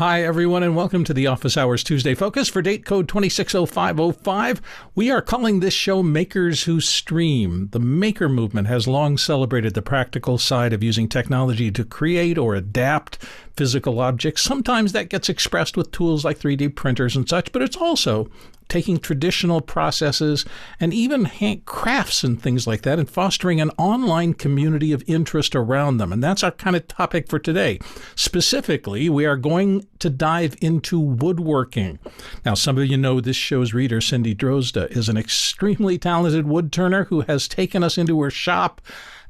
Hi, everyone, and welcome to the Office Hours Tuesday Focus for date code 260505. We are calling this show Makers Who Stream. The maker movement has long celebrated the practical side of using technology to create or adapt physical objects. Sometimes that gets expressed with tools like 3D printers and such, but it's also taking traditional processes and even crafts and things like that and fostering an online community of interest around them. And that's our kind of topic for today. Specifically, we are going to dive into woodworking. Now, some of you know this show's reader, Cindy Drozda, is an extremely talented woodturner who has taken us into her shop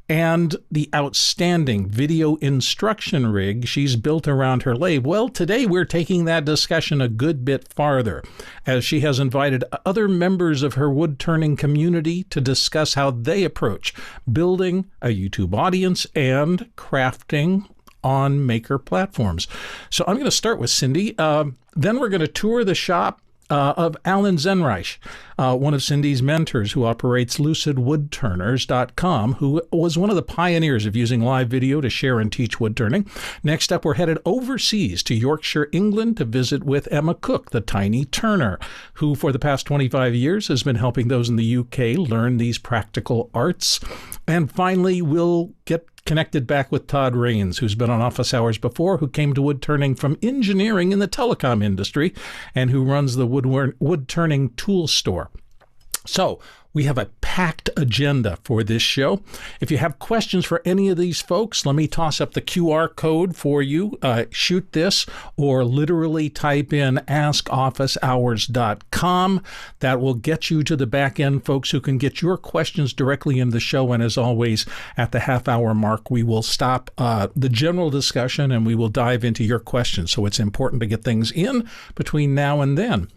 and the outstanding video instruction rig she's built around her lathe. Well, today we're taking that discussion a good bit farther, as she has invited other members of her wood-turning community to discuss how they approach building a YouTube audience and crafting on maker platforms. So I'm going to start with Cindy. Then we're going to tour the shop of Alan Zenreich, one of Cindy's mentors who operates lucidwoodturners.com, who was one of the pioneers of using live video to share and teach woodturning. Next up, we're headed overseas to Yorkshire, England, to visit with Emma Cook, the tiny turner, who for the past 25 years has been helping those in the UK learn these practical arts. And finally, we'll get connected back with Todd Rains, who's been on Office Hours before, who came to wood turning from engineering in the telecom industry and who runs the wood turning tool store. So we have a packed agenda for this show. If you have questions for any of these folks, let me toss up the QR code for you. Shoot this or literally type in askofficehours.com. That will get you to the back end, folks, who can get your questions directly in the show. And as always, at the half-hour mark, we will stop the general discussion and we will dive into your questions. So it's important to get things in between now and then.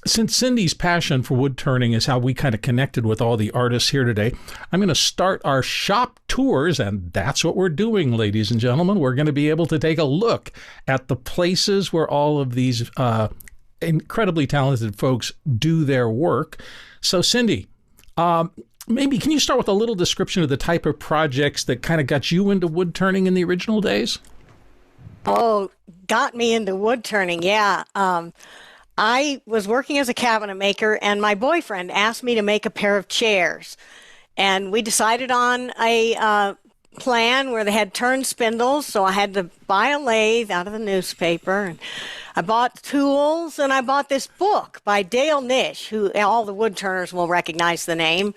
Since Cindy's passion for wood turning is how we kind of connected with all the artists here today, I'm going to start our shop tours, and that's what we're doing, ladies and gentlemen. We're going to be able to take a look at the places where all of these incredibly talented folks do their work. So, Cindy, maybe can you start with a little description of the type of projects that kind of got you into wood turning in the original days? Oh, got me into wood turning, yeah. I was working as a cabinet maker, and my boyfriend asked me to make a pair of chairs. And we decided on a plan where they had turn spindles, so I had to buy a lathe out of the newspaper. And I bought tools, and I bought this book by Dale Nish, who all the wood turners will recognize the name.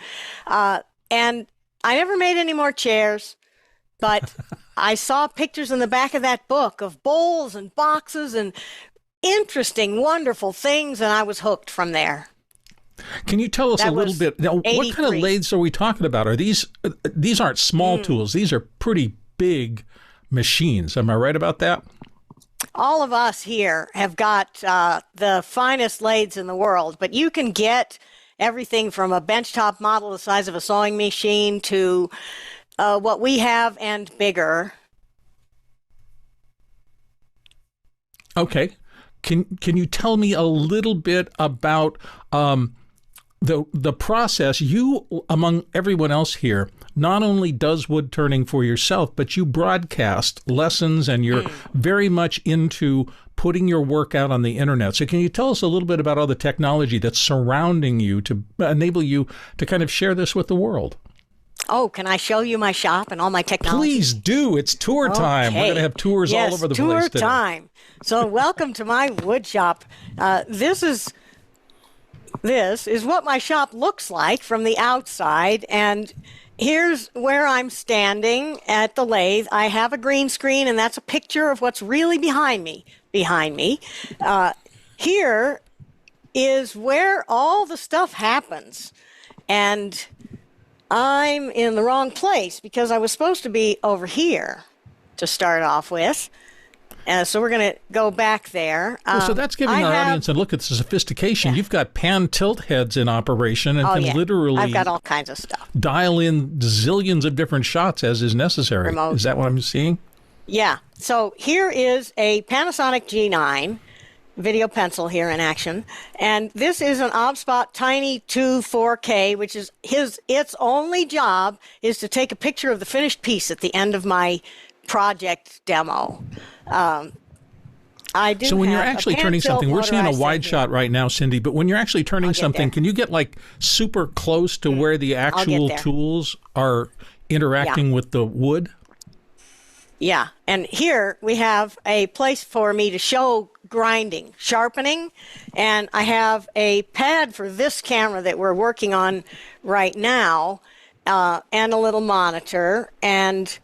And I never made any more chairs, but I saw pictures in the back of that book of bowls and boxes and interesting, wonderful things, and I was hooked from there. Can you tell us a little bit? Now, what kind of lathes are we talking about? Are these aren't small tools? These are pretty big machines. Am I right about that? All of us here have got the finest lathes in the world, but you can get everything from a benchtop model the size of a sewing machine to what we have and bigger. Okay. Can you tell me a little bit about the process? You, among everyone else here, not only does wood turning for yourself, but you broadcast lessons, and you're very much into putting your work out on the internet. So can you tell us a little bit about all the technology that's surrounding you to enable you to kind of share this with the world? Oh, can I show you my shop and all my technology? Please do. It's tour time. Okay. We're going to have tours all over the place today. Tour time. So welcome to my wood shop. This is what my shop looks like from the outside, and here's where I'm standing at the lathe. I have a green screen, and that's a picture of what's really behind me. Here is where all the stuff happens, and I'm in the wrong place because I was supposed to be over here to start off with. So we're going to go back there. So that's giving our audience a look at the sophistication. Yeah. You've got pan tilt heads in operation and can literally I've got all kinds of stuff. Dial in zillions of different shots as is necessary. Remote. Is that what I'm seeing? Yeah. So here is a Panasonic G9 video pencil here in action. And this is an OBSPOT Tiny 2 4K, which is its only job is to take a picture of the finished piece at the end of my project demo. I do. So when you're have actually a pan turning tilt something, we're seeing a motorized wide thing shot right now, Cindy, but when you're actually turning something, there. can you get like super close to where the actual tools are interacting with the wood? Yeah, and here we have a place for me to show grinding, sharpening, and I have a pad for this camera that we're working on right now, and a little monitor, and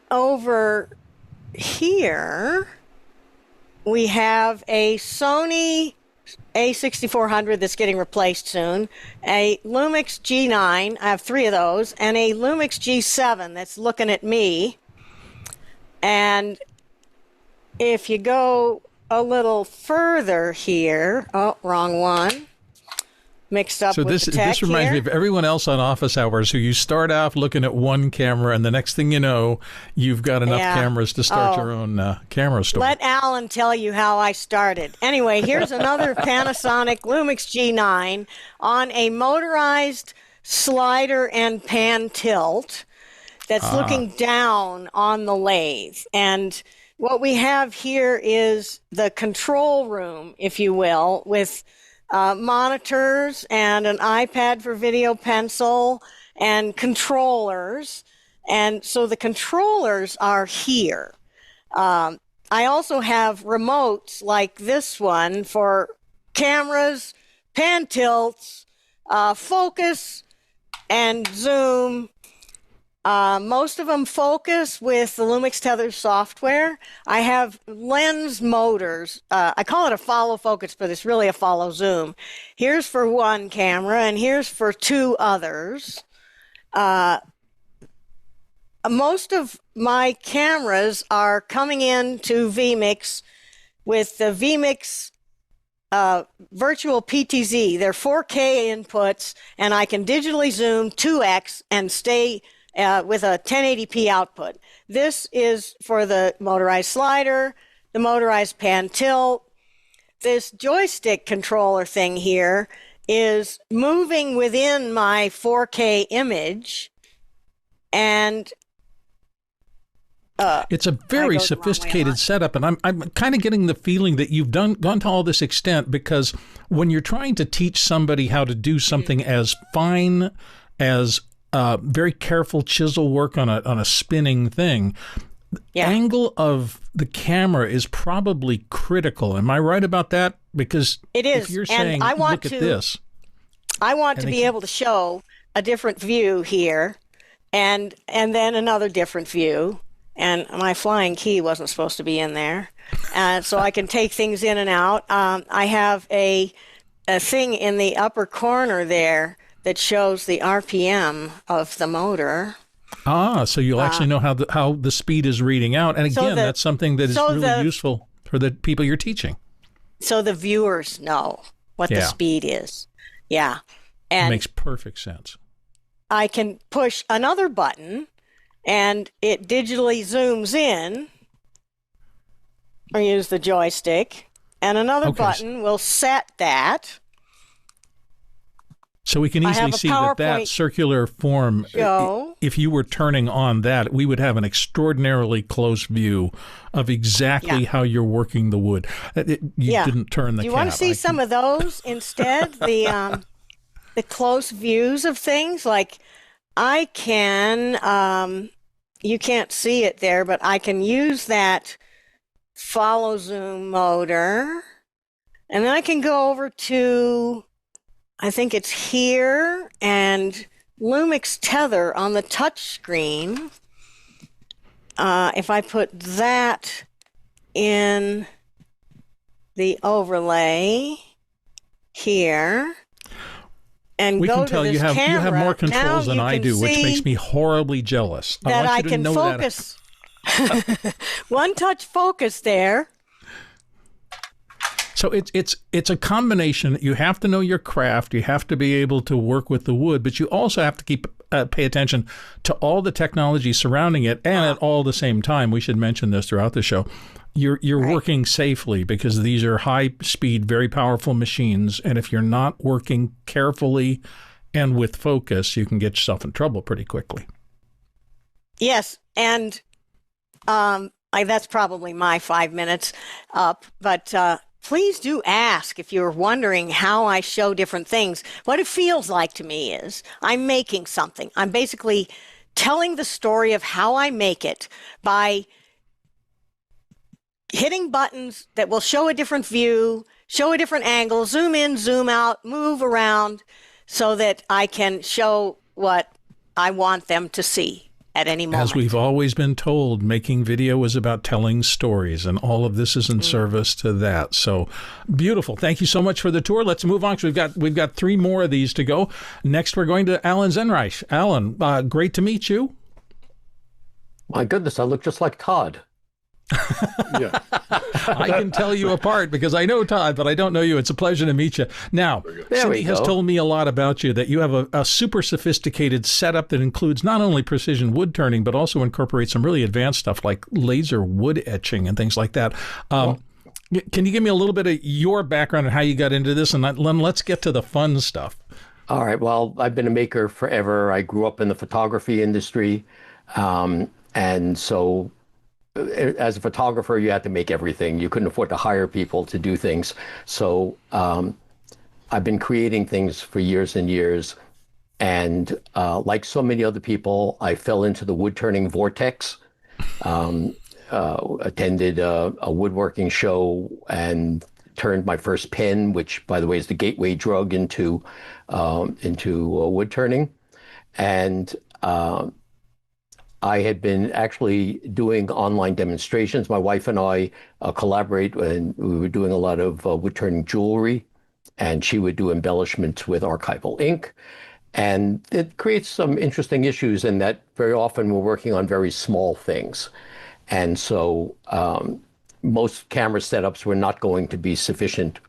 over here we have a Sony A6400 that's getting replaced soon, a Lumix G9, I have 3 of those, and a Lumix G7 that's looking at me. And if you go a little further here, oh, wrong one. Mixed up with the tech this reminds here. me of everyone else on office hours who you start off looking at one camera and the next thing you know, you've got enough cameras to start your own camera store. Let Alan tell you how I started. Anyway, here's another Panasonic Lumix G9 on a motorized slider and pan tilt that's looking down on the lathe. And what we have here is the control room, if you will, with monitors and an iPad for video pencil and controllers. And so the controllers are here. I also have remotes like this one for cameras, pan tilts, focus, and zoom. Most of them focus with the Lumix Tether software. I have lens motors. I call it a follow focus, but it's really a follow zoom. Here's for one camera, and here's for 2 others. Most of my cameras are coming into vMix with the vMix virtual PTZ. They're 4K inputs, and I can digitally zoom 2x and stay with a 1080p output. This is for the motorized slider, the motorized pan tilt. This joystick controller thing here is moving within my 4K image, and it's a very sophisticated setup, and I'm kind of getting the feeling that you've gone to all this extent because when you're trying to teach somebody how to do something as fine as very careful chisel work on a spinning thing, angle of the camera is probably critical. Am I right about that? Because it is. If you're saying, look at this. I want to be able to show a different view here, and then another different view. And my flying key wasn't supposed to be in there, so I can take things in and out. I have a thing in the upper corner there that shows the RPM of the motor. So you'll actually know how the speed is reading out. And again, that's something that is really useful for the people you're teaching. So the viewers know what the speed is. Yeah. And it makes perfect sense. I can push another button and it digitally zooms in, or use the joystick, and another button will set that. So we can easily see that circular form, if you were turning on that, we would have an extraordinarily close view of exactly how you're working the wood. You didn't turn the cap. Do you want to see some of those instead? The close views of things? Like I can, you can't see it there, but I can use that follow zoom motor, and then I can go over to, I think it's here, and Lumix Tether on the touch screen. If I put that in the overlay here, and we go can to tell this you have more controls than I do, which makes me horribly jealous. That I want I you to can know focus. One touch focus there. So it's a combination. You have to know your craft. You have to be able to work with the wood, but you also have to pay attention to all the technology surrounding it. And at all the same time, we should mention this throughout the show, you're working safely because these are high speed, very powerful machines. And if you're not working carefully and with focus, you can get yourself in trouble pretty quickly. Yes, and that's probably my 5 minutes up, but please do ask if you're wondering how I show different things. What it feels like to me is I'm making something. I'm basically telling the story of how I make it by hitting buttons that will show a different view, show a different angle, zoom in, zoom out, move around so that I can show what I want them to see at any moment. As we've always been told, making video is about telling stories, and all of this is in service to that. So beautiful. Thank you so much for the tour. Let's move on, because we've got 3 more of these to go. Next, we're going to Alan Zenreich. Alan, great to meet you. My goodness, I look just like Todd. Yeah. I can tell you apart because I know Todd, but I don't know you. It's a pleasure to meet you. Now, Cindy has told me a lot about you, that you have a super sophisticated setup that includes not only precision wood turning, but also incorporates some really advanced stuff like laser wood etching and things like that. Can you give me a little bit of your background and how you got into this? And then let's get to the fun stuff. All right. Well, I've been a maker forever. I grew up in the photography industry. And so as a photographer, you had to make everything. You couldn't afford to hire people to do things. So I've been creating things for years and years. And like so many other people, I fell into the wood turning vortex, attended a woodworking show and turned my first pen, which, by the way, is the gateway drug into wood turning. And I had been actually doing online demonstrations. My wife and I collaborate, and we were doing a lot of wood turning jewelry, and she would do embellishments with archival ink. And it creates some interesting issues in that very often we're working on very small things. And so most camera setups were not going to be sufficient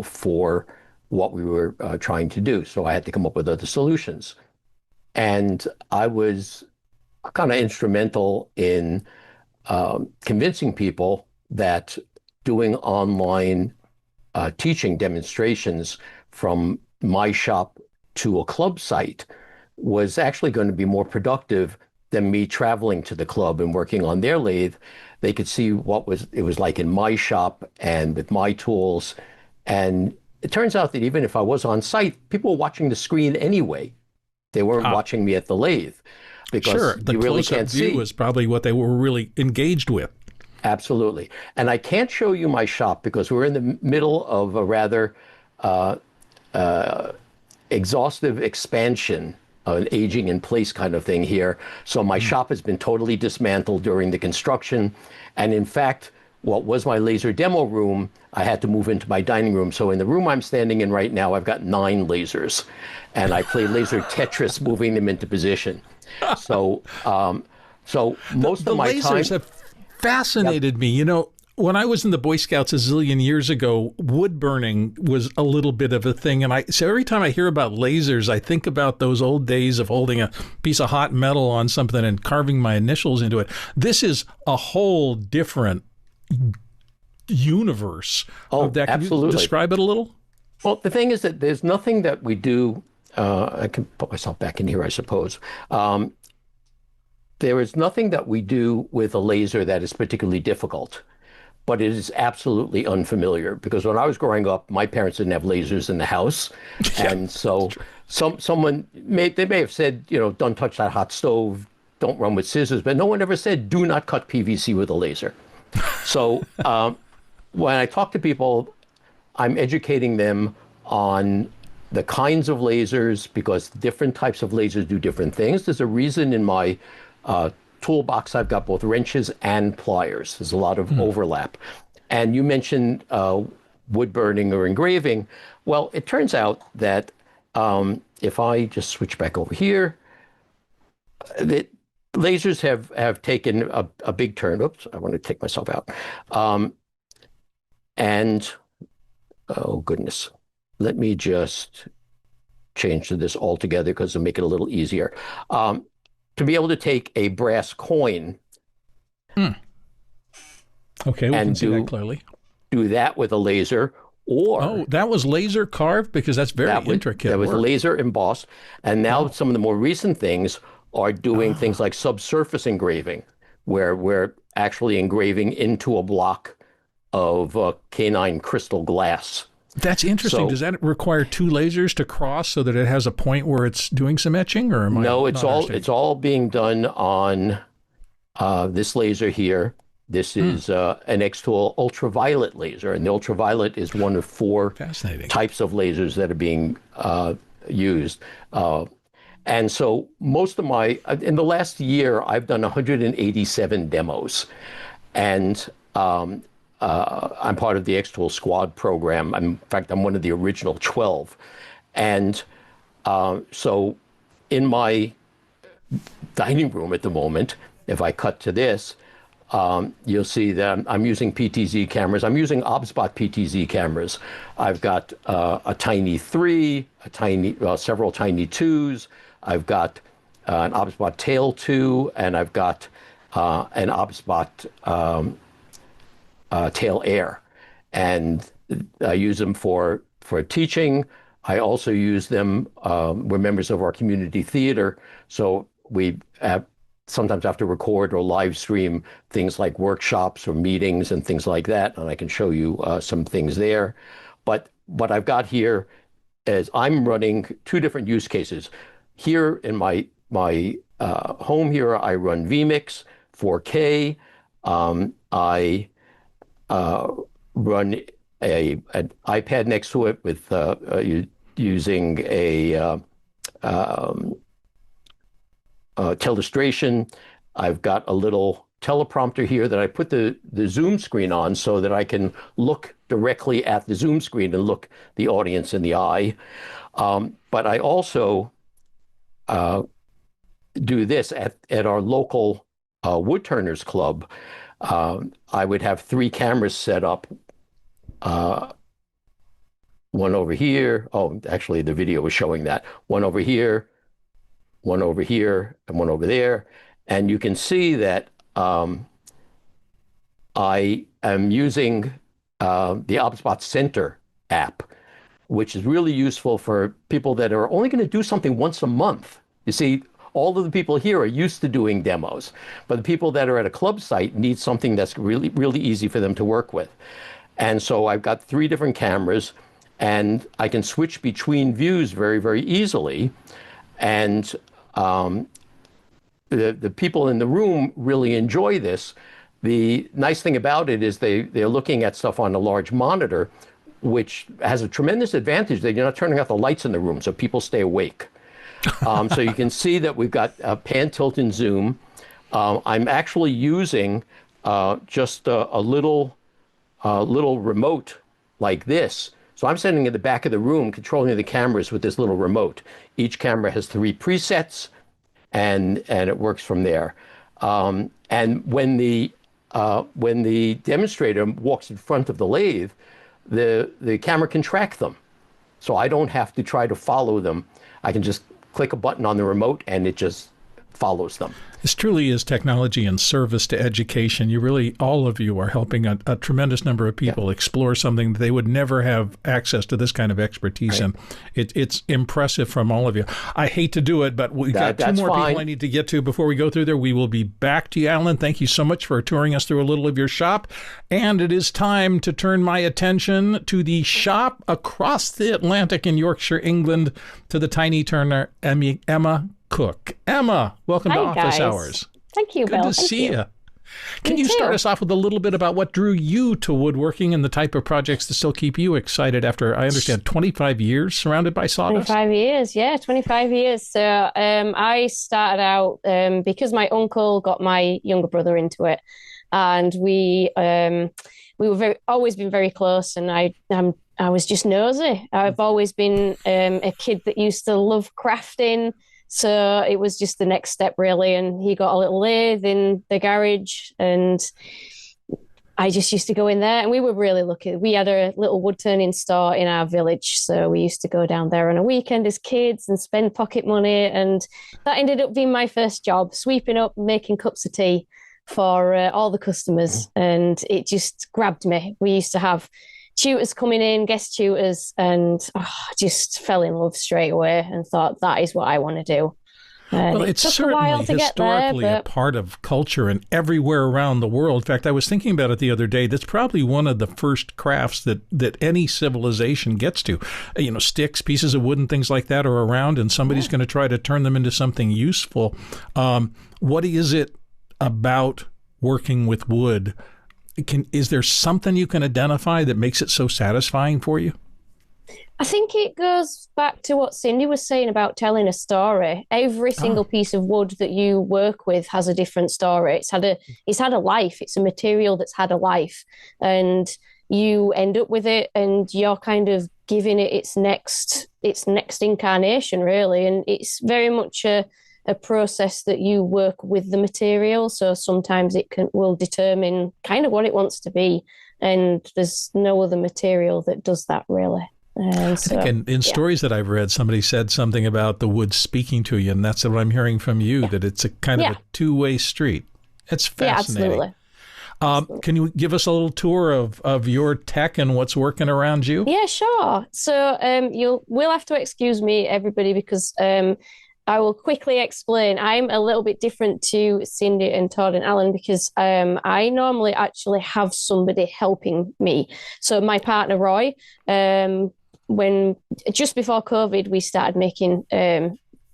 for what we were trying to do. So I had to come up with other solutions. And I was kind of instrumental in convincing people that doing online teaching demonstrations from my shop to a club site was actually going to be more productive than me traveling to the club and working on their lathe. They could see what it was like in my shop and with my tools. And it turns out that even if I was on site, people were watching the screen anyway. They weren't watching me at the lathe. Because the you really can't see. View is probably what they were really engaged with. Absolutely. And I can't show you my shop because we're in the middle of a rather exhaustive expansion, an aging in place kind of thing here. So my shop has been totally dismantled during the construction. And in fact, what was my laser demo room, I had to move into my dining room. So in the room I'm standing in right now, I've got 9 lasers. And I play laser Tetris, moving them into position. So most of my time... The lasers have fascinated me. You know, when I was in the Boy Scouts a zillion years ago, wood burning was a little bit of a thing. And so every time I hear about lasers, I think about those old days of holding a piece of hot metal on something and carving my initials into it. This is a whole different universe of that. Can absolutely. You describe it a little? Well, the thing is that there's nothing that we do. I can put myself back in here, I suppose. There is nothing that we do with a laser that is particularly difficult, but it is absolutely unfamiliar, because when I was growing up, my parents didn't have lasers in the house. And so someone may have said, you know, don't touch that hot stove, don't run with scissors, but no one ever said, do not cut PVC with a laser. So when I talk to people, I'm educating them on the kinds of lasers, because different types of lasers do different things. There's a reason in my toolbox I've got both wrenches and pliers. There's a lot of overlap. And you mentioned wood burning or engraving. Well, it turns out that if I just switch back over here, that lasers have taken a big turn. Oops, I want to take myself out. And oh goodness, let me just change to this altogether because it'll make it a little easier. To be able to take a brass coin. Okay, we can see that clearly. Do that with a laser, or that was laser carved, because that's very intricate. That was laser embossed, and now some of the more recent things are doing things like subsurface engraving, where we're actually engraving into a block of canine crystal glass. That's interesting. Does that require two lasers to cross so that it has a point where it's doing some etching, or no? It's all being done on this laser here. This is an X-Tool ultraviolet laser, and the ultraviolet is one of four types of lasers that are being used. And so most of in the last year, I've done 187 demos, and I'm part of the X-Tool Squad program. In fact, I'm one of the original 12. And so in my dining room at the moment, if I cut to this, you'll see that I'm using PTZ cameras. I'm using OBSBOT PTZ cameras. I've got a tiny 3, several tiny 2s. I've got an OBSBOT Tail 2, and I've got an OBSBOT Tail Air. And I use them for teaching. I also use them, we're members of our community theater, so we sometimes have to record or live stream things like workshops or meetings and things like that, and I can show you some things there. But what I've got here is I'm running two different use cases. Here in my home here, I run vMix 4K. I run an iPad next to it with using a telestration. I've got a little teleprompter here that I put the Zoom screen on so that I can look directly at the Zoom screen and look the audience in the eye. But I also do this at our local Woodturners club. I would have 3 cameras set up. One over here. Oh, actually, the video was showing that. One over here, and one over there. And you can see that I am using the OBSBOT Center app, which is really useful for people that are only going to do something once a month. You see, all of the people here are used to doing demos, but the people that are at a club site need something that's really, really easy for them to work with. And so I've got 3 different cameras, and I can switch between views very, very easily. And the people in the room really enjoy this. The nice thing about it is they're looking at stuff on a large monitor, which has a tremendous advantage that you're not turning out the lights in the room, so people stay awake. So you can see that we've got pan, tilt, and zoom. I'm actually using just a little remote like this. So I'm sitting in the back of the room controlling the cameras with this little remote. Each camera has 3 presets, and it works from there. And when the demonstrator walks in front of the lathe, the camera can track them. So I don't have to try to follow them. I can just click a button on the remote and it just follows them. This truly is technology in service to education. You really, all of you are helping a tremendous number of people explore something that they would never have access to this kind of expertise in. It's impressive from all of you. I hate to do it, but we've got 2 more people I need to get to before we go through there. We will be back to you, Alan. Thank you so much for touring us through a little of your shop. And it is time to turn my attention to the shop across the Atlantic in Yorkshire, England, to the tiny turner, Emma Cook. Emma, welcome to Office Hours. Thank you, Bill. Good to see you. Can you start us off with a little bit about what drew you to woodworking and the type of projects that still keep you excited after, I understand, 25 years surrounded by sawdust? 25 years, yeah, 25 years. So I started out because my uncle got my younger brother into it, and we were always been very close, and I was just nosy. I've always been a kid that used to love crafting. So it was just the next step, really. And he got a little lathe in the garage, and I just used to go in there. And we were really lucky. We had a little wood turning store in our village. So we used to go down there on a weekend as kids and spend pocket money. And that ended up being my first job, sweeping up, making cups of tea for all the customers. And it just grabbed me. We used to have tutors coming in, guest tutors, and I just fell in love straight away and thought that is what I want to do. Well, it's certainly historically a part of culture and everywhere around the world. In fact, I was thinking about it the other day. That's probably one of the first crafts that any civilization gets to. You know, sticks, pieces of wood and things like that are around, and somebody's going to try to turn them into something useful. What is it about working with wood? Is there something you can identify that makes it so satisfying for you? I think it goes back to what Cindy was saying about telling a story. Every single piece of wood that you work with has a different story. It's had a life. It's a material that's had a life, and you end up with it, and you're kind of giving it its next incarnation, really. And it's very much a process that you work with the material. So sometimes it will determine kind of what it wants to be, and there's no other material that does that, really. I think in stories that I've read, somebody said something about the wood speaking to you, and that's what I'm hearing from you, that it's a kind of a two-way street. It's fascinating. Yeah, absolutely. Can you give us a little tour of your tech and what's working around you? Yeah, sure. So we'll have to excuse me, everybody, because I will quickly explain. I'm a little bit different to Cindy and Todd and Alan because I normally actually have somebody helping me. So my partner, Roy, when just before COVID, we started making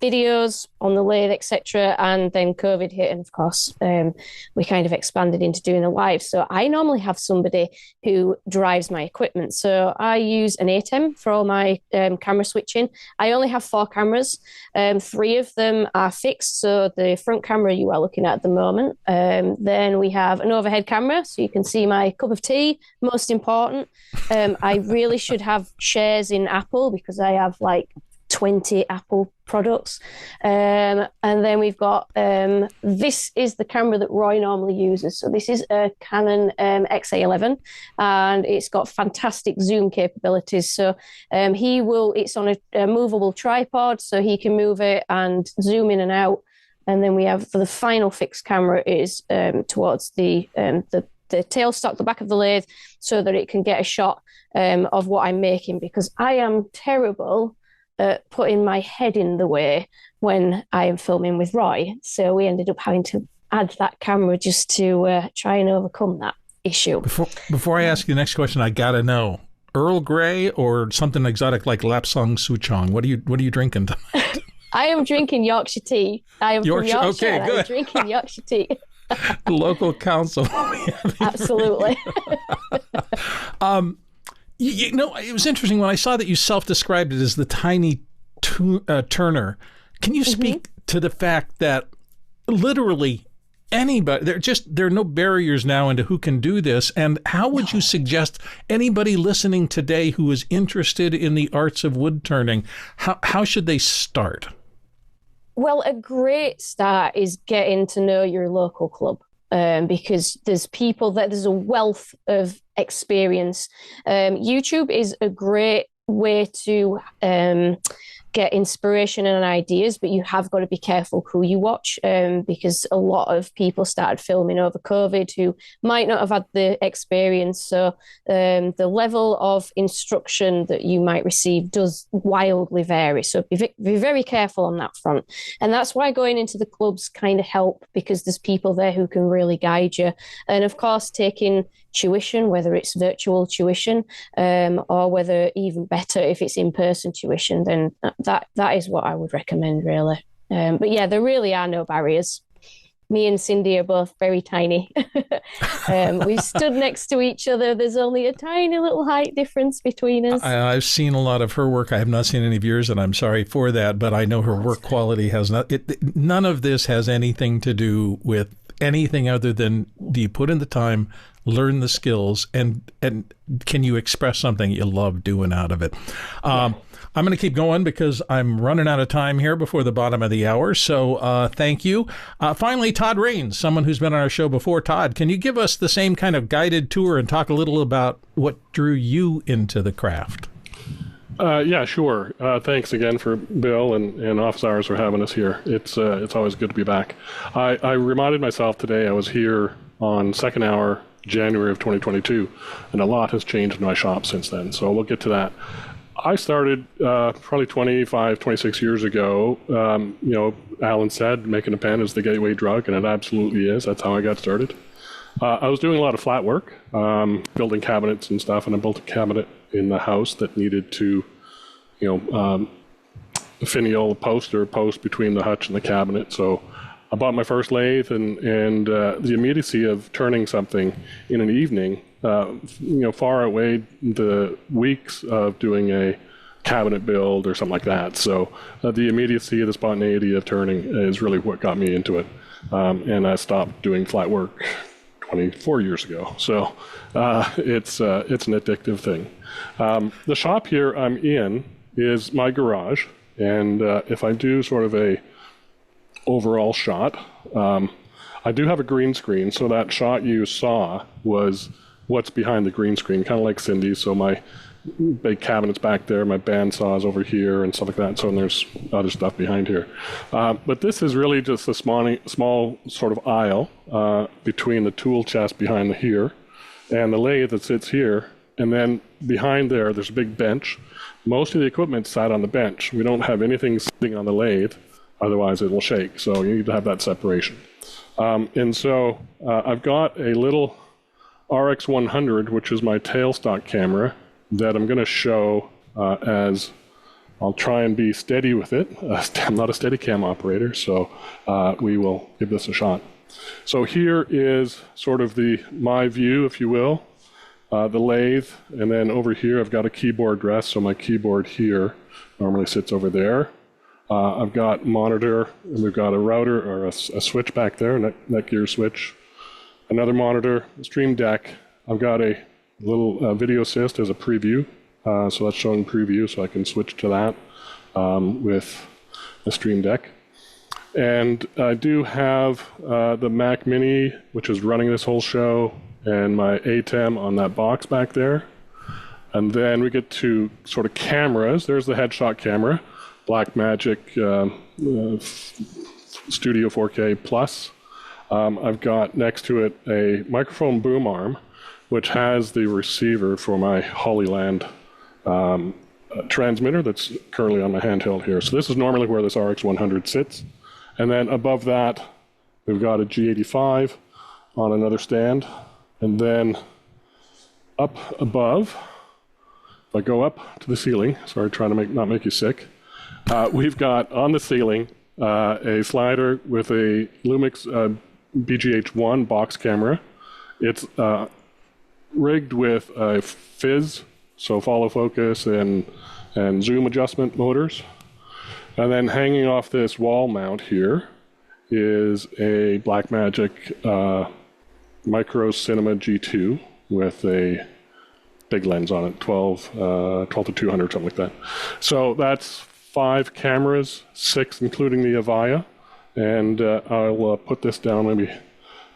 videos on the lathe, etc. And then COVID hit, and of course, we kind of expanded into doing a live. So I normally have somebody who drives my equipment. So I use an ATEM for all my camera switching. I only have 4 cameras. 3 of them are fixed. So the front camera you are looking at the moment. Then we have an overhead camera, so you can see my cup of tea. Most important, I really should have shares in Apple because I have like 20 Apple products. And then we've got, this is the camera that Roy normally uses. So this is a Canon XA11, and it's got fantastic zoom capabilities. So it's on a movable tripod, so he can move it and zoom in and out. And then we have, for the final fixed camera, is towards the tailstock, the back of the lathe, so that it can get a shot of what I'm making, because I am terrible putting my head in the way when I am filming with Roy. So we ended up having to add that camera just to try and overcome that issue. Before I ask you the next question, I got to know, Earl Grey or something exotic like Lapsang Souchong? What are you drinking tonight? I am drinking Yorkshire tea. I am from Yorkshire. Okay, good. I'm drinking Yorkshire tea. The local council. Absolutely. You know, it was interesting when I saw that you self-described it as the tiny turner. Can you speak to the fact that literally anybody, there are no barriers now into who can do this, and how would you suggest anybody listening today who is interested in the arts of wood turning, how should they start? Well, a great start is getting to know your local club. Because there's a wealth of experience. YouTube is a great way to get inspiration and ideas, but you have got to be careful who you watch, because a lot of people started filming over COVID who might not have had the experience. So the level of instruction that you might receive does wildly vary. So be very careful on that front. And that's why going into the clubs kind of help, because there's people there who can really guide you. And of course, taking tuition, whether it's virtual tuition or whether even better if it's in-person tuition, then that is what I would recommend, really. But yeah, there really are no barriers. Me and Cindy are both very tiny. We stood next to each other. There's only a tiny little height difference between us. I've seen a lot of her work. I have not seen any of yours, and I'm sorry for that, but I know her work quality has not. None of this has anything to do with anything other than, do you put in the time, learn the skills, and can you express something you love doing out of it? I'm going to keep going because I'm running out of time here before the bottom of the hour. So thank you. Finally, Todd Rains, someone who's been on our show before. Todd, can you give us the same kind of guided tour and talk a little about what drew you into the craft? Yeah, sure. Thanks again for Bill and Office Hours for having us here. It's always good to be back. I reminded myself today I was here on second hour, January of 2022, and a lot has changed in my shop since then. So we'll get to that. I started probably 25, 26 years ago. Alan said making a pen is the gateway drug, and it absolutely is. That's how I got started. I was doing a lot of flat work, building cabinets and stuff, and I built a cabinet in the house that needed to, finial post between the hutch and the cabinet. So I bought my first lathe, and the immediacy of turning something in an evening, far outweighed the weeks of doing a cabinet build or something like that. So the immediacy, the spontaneity of turning is really what got me into it. And I stopped doing flat work 24 years ago. So it's an addictive thing. The shop here I'm in is my garage. And if I do sort of a overall shot, I do have a green screen. So that shot you saw was what's behind the green screen, kind of like Cindy's. So my big cabinet's back there, my bandsaws over here and stuff like that. So there's other stuff behind here. But this is really just a small sort of aisle between the tool chest behind here and the lathe that sits here. And then behind there's a big bench. Most of the equipment sat on the bench. We don't have anything sitting on the lathe, otherwise it will shake. So you need to have that separation. And so I've got a little RX100, which is my tailstock camera, that I'm going to show as I'll try and be steady with it. I'm not a Steadicam operator, so we will give this a shot. So here is sort of my view, if you will, the lathe, and then over here I've got a keyboard rest, so my keyboard here normally sits over there. I've got monitor, and we've got a router or a switch back there, Netgear switch. Another monitor, a Stream Deck. I've got a little video assist as a preview, so that's showing preview, so I can switch to that with a Stream Deck. And I do have the Mac Mini, which is running this whole show, and my ATEM on that box back there. And then we get to sort of cameras. There's the headshot camera, Blackmagic Studio 4K Plus. I've got next to it a microphone boom arm, which has the receiver for my Hollyland transmitter that's currently on my handheld here. So this is normally where this RX100 sits. And then above that, we've got a G85 on another stand. And then up above, if I go up to the ceiling, sorry, trying to not make you sick, we've got on the ceiling a slider with a Lumix BGH1 box camera. It's rigged with a fizz, so follow focus and zoom adjustment motors. And then hanging off this wall mount here is a Blackmagic Micro Cinema G2 with a big lens on it, 12 to 200, something like that. So that's 5 cameras, 6 including the Avaya. And I'll put this down, maybe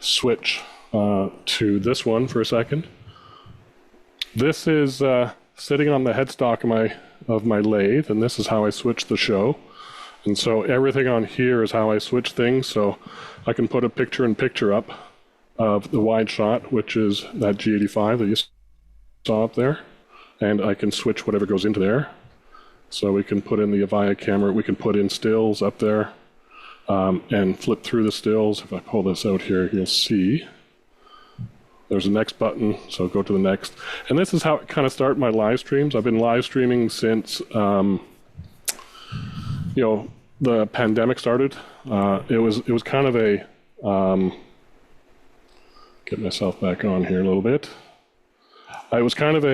switch to this one for a second. This is sitting on the headstock of my lathe, and this is how I switch the show. And so everything on here is how I switch things. So I can put a picture-in-picture up of the wide shot, which is that G85 that you saw up there. And I can switch whatever goes into there. So we can put in the Avaya camera. We can put in stills up there and flip through the stills. If I pull this out here, you'll see there's a next button, so go to the next. And this is how it kind of started my live streams. I've been live streaming since the pandemic started. It was kind of a get myself back on here a little bit. It was kind of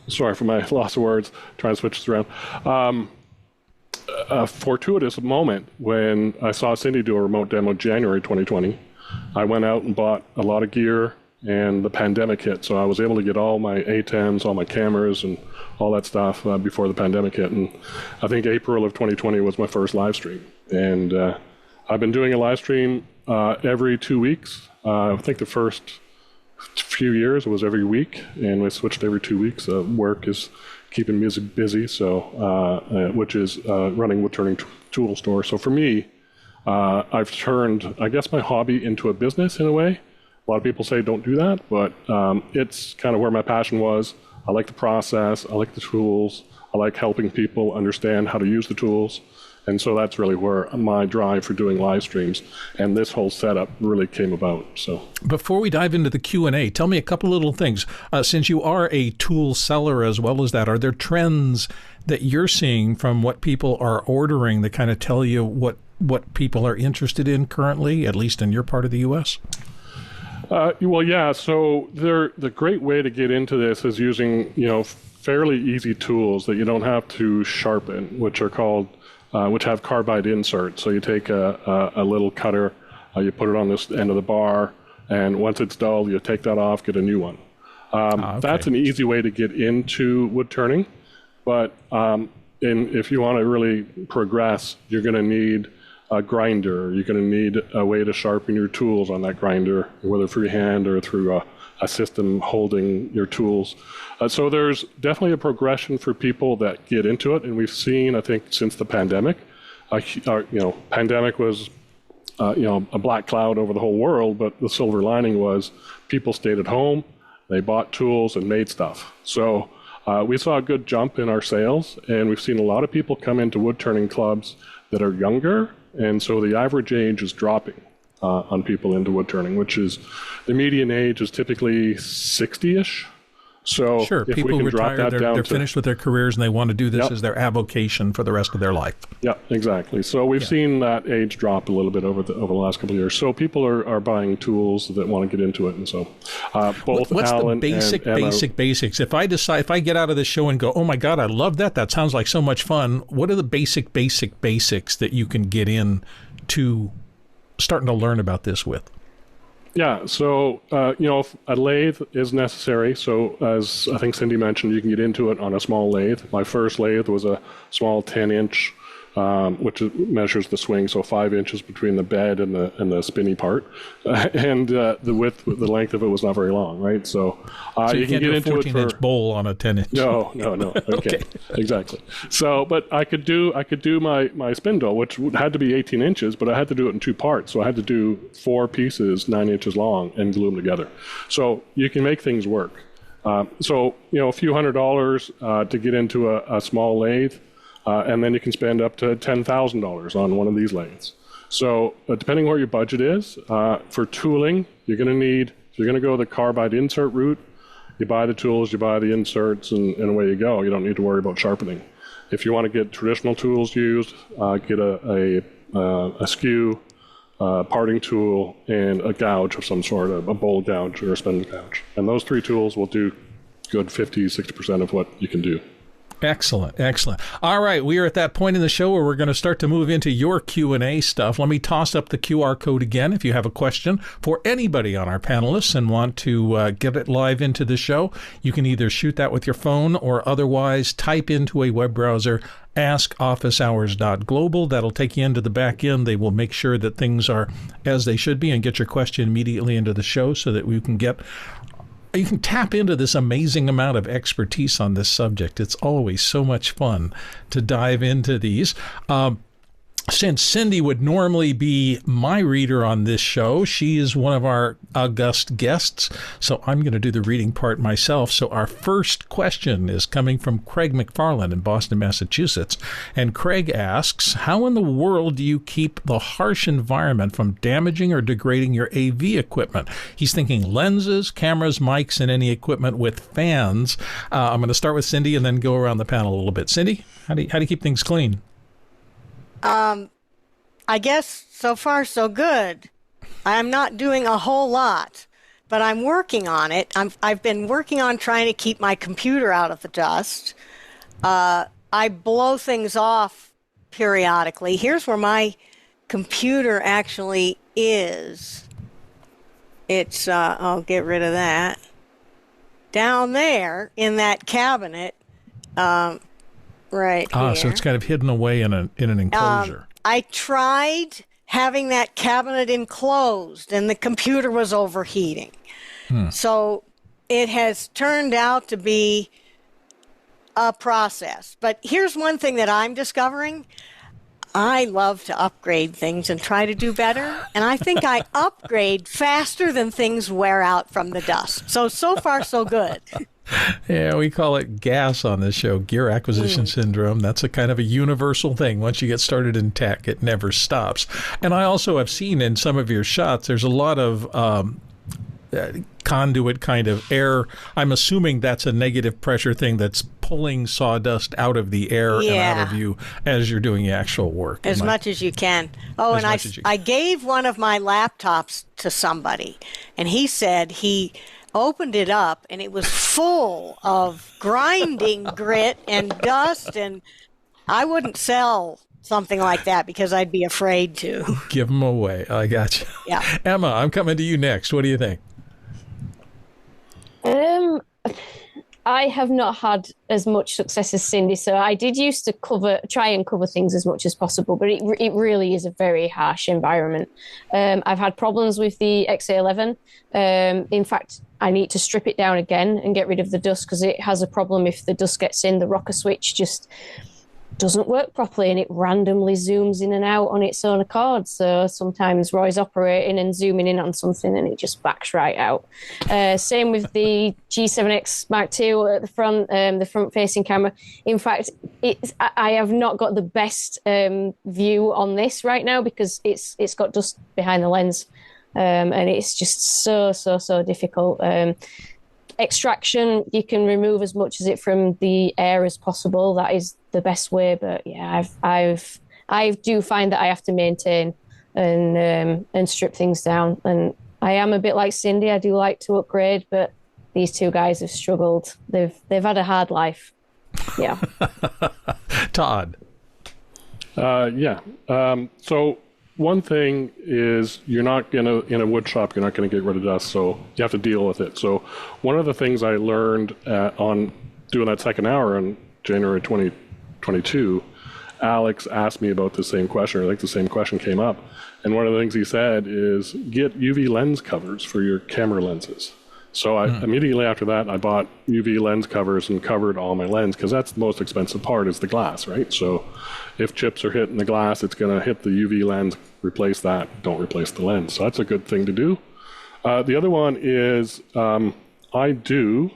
sorry for my loss of words, trying to switch this around. A fortuitous moment when I saw Cindy do a remote demo January 2020. I went out and bought a lot of gear, and the pandemic hit, so I was able to get all my ATEMs, all my cameras, and all that stuff before the pandemic hit. And I think April of 2020 was my first live stream. And I've been doing a live stream every 2 weeks. I think the first few years it was every week, and we switched every 2 weeks. Work is keeping music busy, so which is running woodturning tool store. So for me, I've turned, I guess, my hobby into a business in a way. A lot of people say don't do that, but it's kind of where my passion was. I like the process. I like the tools. I like helping people understand how to use the tools. And so that's really where my drive for doing live streams and this whole setup really came about. So before we dive into the Q&A, tell me a couple little things. Since you are a tool seller as well as that, are there trends that you're seeing from what people are ordering that kind of tell you what people are interested in currently, at least in your part of the U.S.? Well, yeah. So the great way to get into this is using, fairly easy tools that you don't have to sharpen, which are called which have carbide inserts. So you take a little cutter, you put it on this end of the bar, and once it's dull, you take that off, get a new one. Okay. That's an easy way to get into wood turning. But if you want to really progress, you're going to need a grinder. You're going to need a way to sharpen your tools on that grinder, whether freehand or through a system holding your tools. So there's definitely a progression for people that get into it, and we've seen, I think, since the pandemic, pandemic was, a black cloud over the whole world, but the silver lining was people stayed at home, they bought tools and made stuff. So we saw a good jump in our sales, and we've seen a lot of people come into wood turning clubs that are younger, and so the average age is dropping on people into wood turning, which is the median age is typically 60-ish. So sure, if people we can retire, drop that they're finished with their careers and they want to do this as their avocation for the rest of their life. Yeah, exactly. So we've seen that age drop a little bit over the last couple of years. So people are buying tools that want to get into it, and so both what's Alan the basics? If I get out of this show and go, oh my God, I love that. That sounds like so much fun. What are the basics that you can get in to starting to learn about this with? Yeah, so, a lathe is necessary. So as I think Cindy mentioned, you can get into it on a small lathe. My first lathe was a small 10-inch, which measures the swing, so 5 inches between the bed and the spinny part. And the length of it was not very long, right? So you can get into it for 14-inch bowl on a 10-inch. No. Okay. Exactly. So, but I could do my spindle, which had to be 18 inches, but I had to do it in two parts. So I had to do 4 pieces, 9 inches long, and glue them together. So you can make things work. A few $100s to get into a small lathe. And then you can spend up to $10,000 on one of these lathes. So depending where your budget is, for tooling, you're going to go the carbide insert route. You buy the tools, you buy the inserts, and away you go. You don't need to worry about sharpening. If you want to get traditional tools used, get a skew, parting tool, and a gouge of some sort, a bowl gouge or a spindle gouge. And those 3 tools will do good 50-60% of what you can do. Excellent. All right, we are at that point in the show where we're going to start to move into your Q&A stuff. Let me toss up the QR code again. If you have a question for anybody on our panelists and want to get it live into the show, you can either shoot that with your phone or otherwise type into a web browser, askofficehours.global. That'll take you into the back end. They will make sure that things are as they should be and get your question immediately into the show so that you can tap into this amazing amount of expertise on this subject. It's always so much fun to dive into these. Since Cindy would normally be my reader on this show, she is one of our august guests, so I'm going to do the reading part myself. So our first question is coming from Craig McFarland in Boston, Massachusetts. And Craig asks, how in the world do you keep the harsh environment from damaging or degrading your AV equipment? He's thinking lenses, cameras, mics, and any equipment with fans. I'm going to start with Cindy and then go around the panel a little bit. Cindy, how do you keep things clean? I guess so far so good. I'm not doing a whole lot, but I'm working on it. I've been working on trying to keep my computer out of the dust. I blow things off periodically. Here's where my computer actually is. It's, I'll get rid of that. Down there in that cabinet, right here. So it's kind of hidden away in an enclosure. I tried having that cabinet enclosed, and the computer was overheating. So it has turned out to be a process. But here's one thing that I'm discovering. I love to upgrade things and try to do better. And I think I upgrade faster than things wear out from the dust. So far, so good. Yeah, we call it GAS on this show, gear acquisition syndrome. That's a kind of a universal thing. Once you get started in tech, it never stops. And I also have seen in some of your shots, there's a lot of conduit kind of air. I'm assuming that's a negative pressure thing that's pulling sawdust out of the air and out of you as you're doing the actual work. As much as you can. Oh, and I gave one of my laptops to somebody, and he said he opened it up and it was full of grinding grit and dust, and I wouldn't sell something like that because I'd be afraid to. Give them away. I got you. Yeah. Emma, I'm coming to you next. What do you think? I have not had as much success as Cindy, so I did used to try and cover things as much as possible, but it really is a very harsh environment. I've had problems with the XA11. In fact, I need to strip it down again and get rid of the dust because it has a problem. If the dust gets in, the rocker switch just doesn't work properly and it randomly zooms in and out on its own accord. So sometimes Roy's operating and zooming in on something and it just backs right out. Same with the G7X Mark II at the front facing camera. In fact, I have not got the best view on this right now because it's got dust behind the lens. And it's just so difficult. Extraction, you can remove as much of it from the air as possible. That is the best way. But yeah, I do find that I have to maintain and strip things down. And I am a bit like Cindy. I do like to upgrade, but these two guys have struggled. They've had a hard life. Yeah. Todd. So one thing is in a wood shop, you're not going to get rid of dust, so you have to deal with it. So one of the things I learned on doing that second hour in January 2022, Alex asked me about the same question, or like the same question came up. And one of the things he said is get UV lens covers for your camera lenses. So I immediately after that, I bought UV lens covers and covered all my lens because that's the most expensive part is the glass, right? So if chips are hitting the glass, it's going to hit the UV lens, replace that, don't replace the lens. So that's a good thing to do. The other one is I do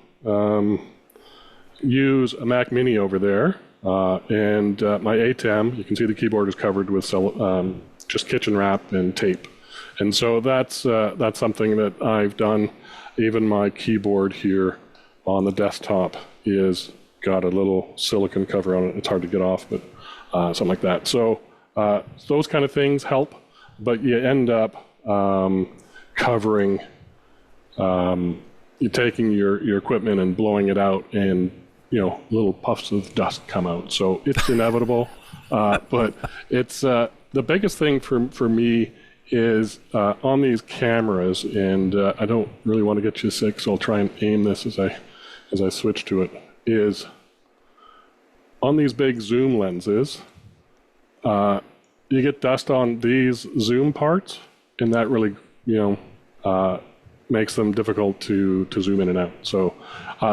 use a Mac Mini over there and my ATEM, you can see the keyboard is covered with just kitchen wrap and tape. And so that's something that I've done. Even my keyboard here on the desktop is got a little silicone cover on it. It's hard to get off, but something like that. So those kind of things help, but you end up covering, you're taking your equipment and blowing it out and, little puffs of dust come out. So it's inevitable, but it's the biggest thing for me is on these cameras, and I don't really want to get you sick, so I'll try and aim this as I switch to it, is on these big zoom lenses, you get dust on these zoom parts, and that really, makes them difficult to zoom in and out. So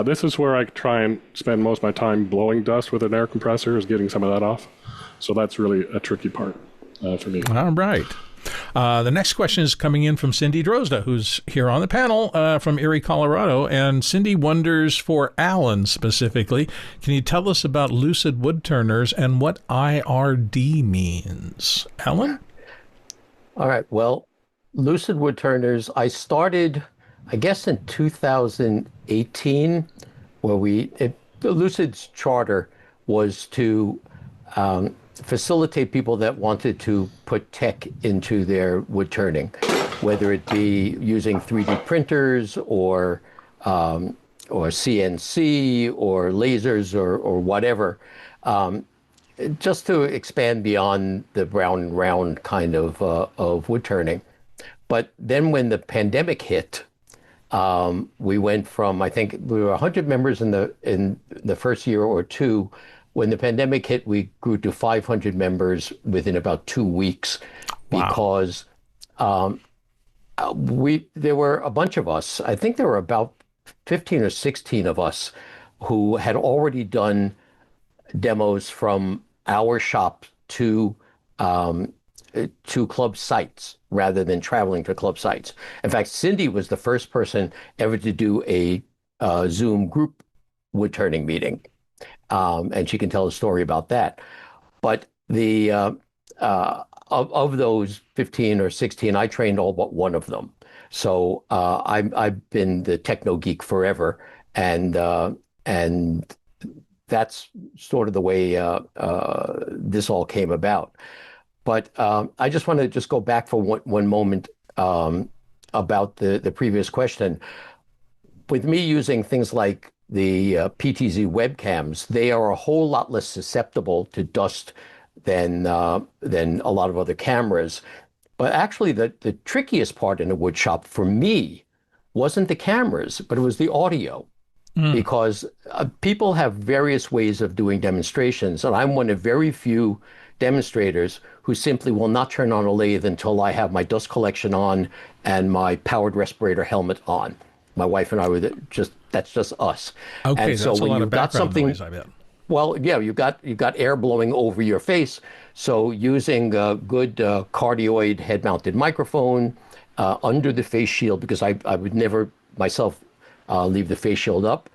this is where I try and spend most of my time blowing dust with an air compressor, is getting some of that off. So that's really a tricky part for me. All right. The next question is coming in from Cindy Drozda, who's here on the panel from Erie, Colorado. And Cindy wonders for Alan specifically, can you tell us about Lucid Woodturners and what IRD means? Alan? All right. Well, Lucid Woodturners, I started, I guess, in 2018, where Lucid's charter was to facilitate people that wanted to put tech into their wood turning, whether it be using 3D printers or CNC or lasers or whatever, just to expand beyond the brown and round kind of wood turning. But then when the pandemic hit, we went from, I think we were 100 members in the first year or two. When the pandemic hit, we grew to 500 members within about 2 weeks. Wow. Because there were a bunch of us, I think there were about 15 or 16 of us who had already done demos from our shop to to club sites rather than traveling to club sites. In fact, Cindy was the first person ever to do a Zoom group wood turning meeting, and she can tell a story about that. But the of those 15 or 16, I trained all but one of them. So I've been the techno geek forever, and that's sort of the way this all came about. But I just want to just go back for one moment about the previous question. With me using things like the PTZ webcams, they are a whole lot less susceptible to dust than a lot of other cameras. But actually, the trickiest part in a wood shop for me wasn't the cameras, but it was the audio. Because people have various ways of doing demonstrations, and I'm one of very few demonstrators who simply will not turn on a lathe until I have my dust collection on and my powered respirator helmet on. My wife and I were that's just us. Okay, and so that's when a lot you've of got background something, noise, I bet. well, yeah, you've got air blowing over your face. So using a good cardioid head-mounted microphone under the face shield, because I would never myself leave the face shield up.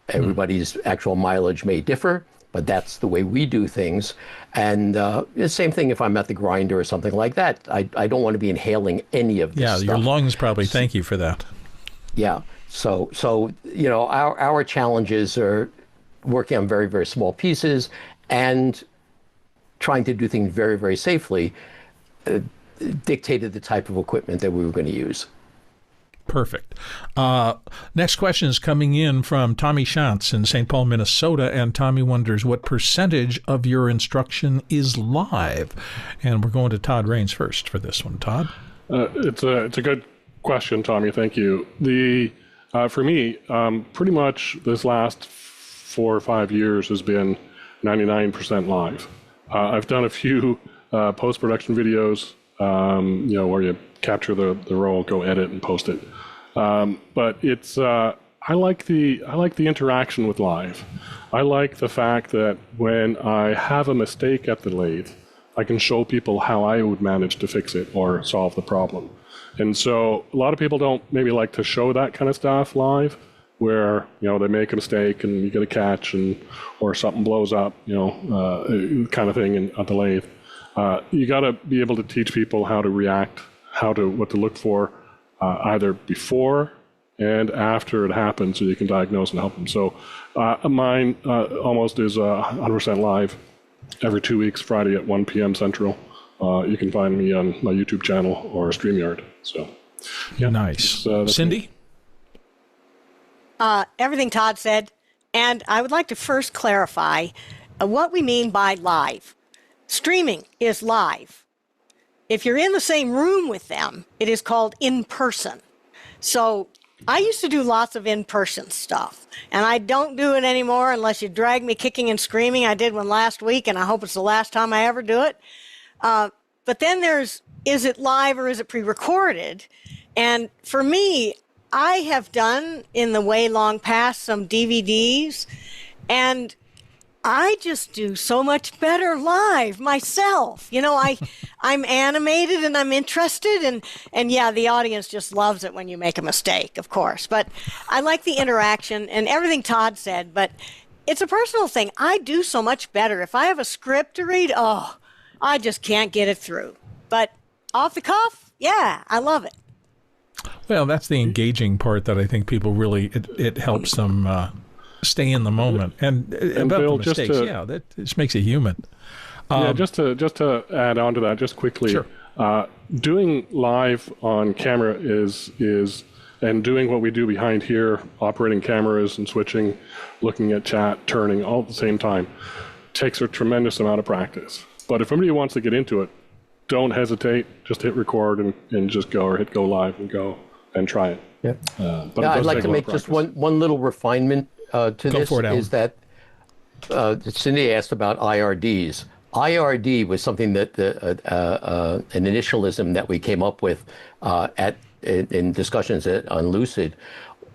Everybody's actual mileage may differ, but that's the way we do things. And the same thing if I'm at the grinder or something like that. I don't want to be inhaling any of this stuff. Your lungs probably thank you for that. Yeah. So you know, our challenges are working on very, very small pieces and trying to do things very, very safely dictated the type of equipment that we were going to use. Perfect. Next question is coming in from Tommy Shantz in St. Paul, Minnesota, and Tommy wonders what percentage of your instruction is live. And we're going to Todd Raines first for this one. Todd? It's a good question, Tommy. Thank you. For me, pretty much this last 4 or 5 years has been 99% live. I've done a few post-production videos, where you capture the roll, go edit, and post it. But it's I like the interaction with live. I like the fact that when I have a mistake at the lathe, I can show people how I would manage to fix it or solve the problem. And so a lot of people don't maybe like to show that kind of stuff live, where they make a mistake and you get a catch or something blows up, kind of thing at the lathe. You got to be able to teach people how to react, what to look for, either before and after it happens, so you can diagnose and help them. So mine almost is 100% live every 2 weeks, Friday at 1 p.m. Central. You can find me on my YouTube channel or StreamYard. So, yeah. Nice. Cindy? Everything Todd said, and I would like to first clarify what we mean by live. Streaming is live. If you're in the same room with them, it is called in person. So I used to do lots of in-person stuff, and I don't do it anymore unless you drag me kicking and screaming. I did one last week, and I hope it's the last time I ever do it. But then is it live or is it pre-recorded? And for me, I have done in the way long past some DVDs, and I just do so much better live myself. I'm animated and I'm interested, and yeah, the audience just loves it when you make a mistake, of course. But I like the interaction and everything Todd said, but it's a personal thing. I do so much better. If I have a script to read, I just can't get it through. But off the cuff, yeah, I love it. Well, that's the engaging part that I think people really, it helps them stay in the moment. And about Bill, the mistakes, that just makes it human. Just to add on to that, just quickly, sure. Doing live on camera is and doing what we do behind here, operating cameras and switching, looking at chat, turning all at the same time, takes a tremendous amount of practice. But if somebody wants to get into it, don't hesitate. Just hit record and just go, or hit go live and go and try it. Yeah. But I'd like to make just one little refinement to this, is that Cindy asked about IRDs. IRD was something that an initialism that we came up with in discussions on Lucid,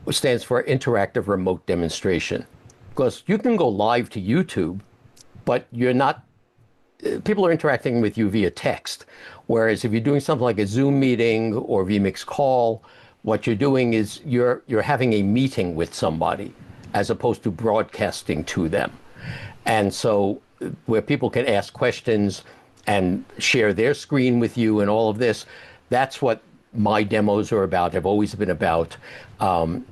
stands for interactive remote demonstration. Because you can go live to YouTube, but you're not people are interacting with you via text. Whereas if you're doing something like a Zoom meeting or vMix call, what you're doing is you're having a meeting with somebody as opposed to broadcasting to them. And so where people can ask questions and share their screen with you and all of this, that's what my demos are about, have always been about.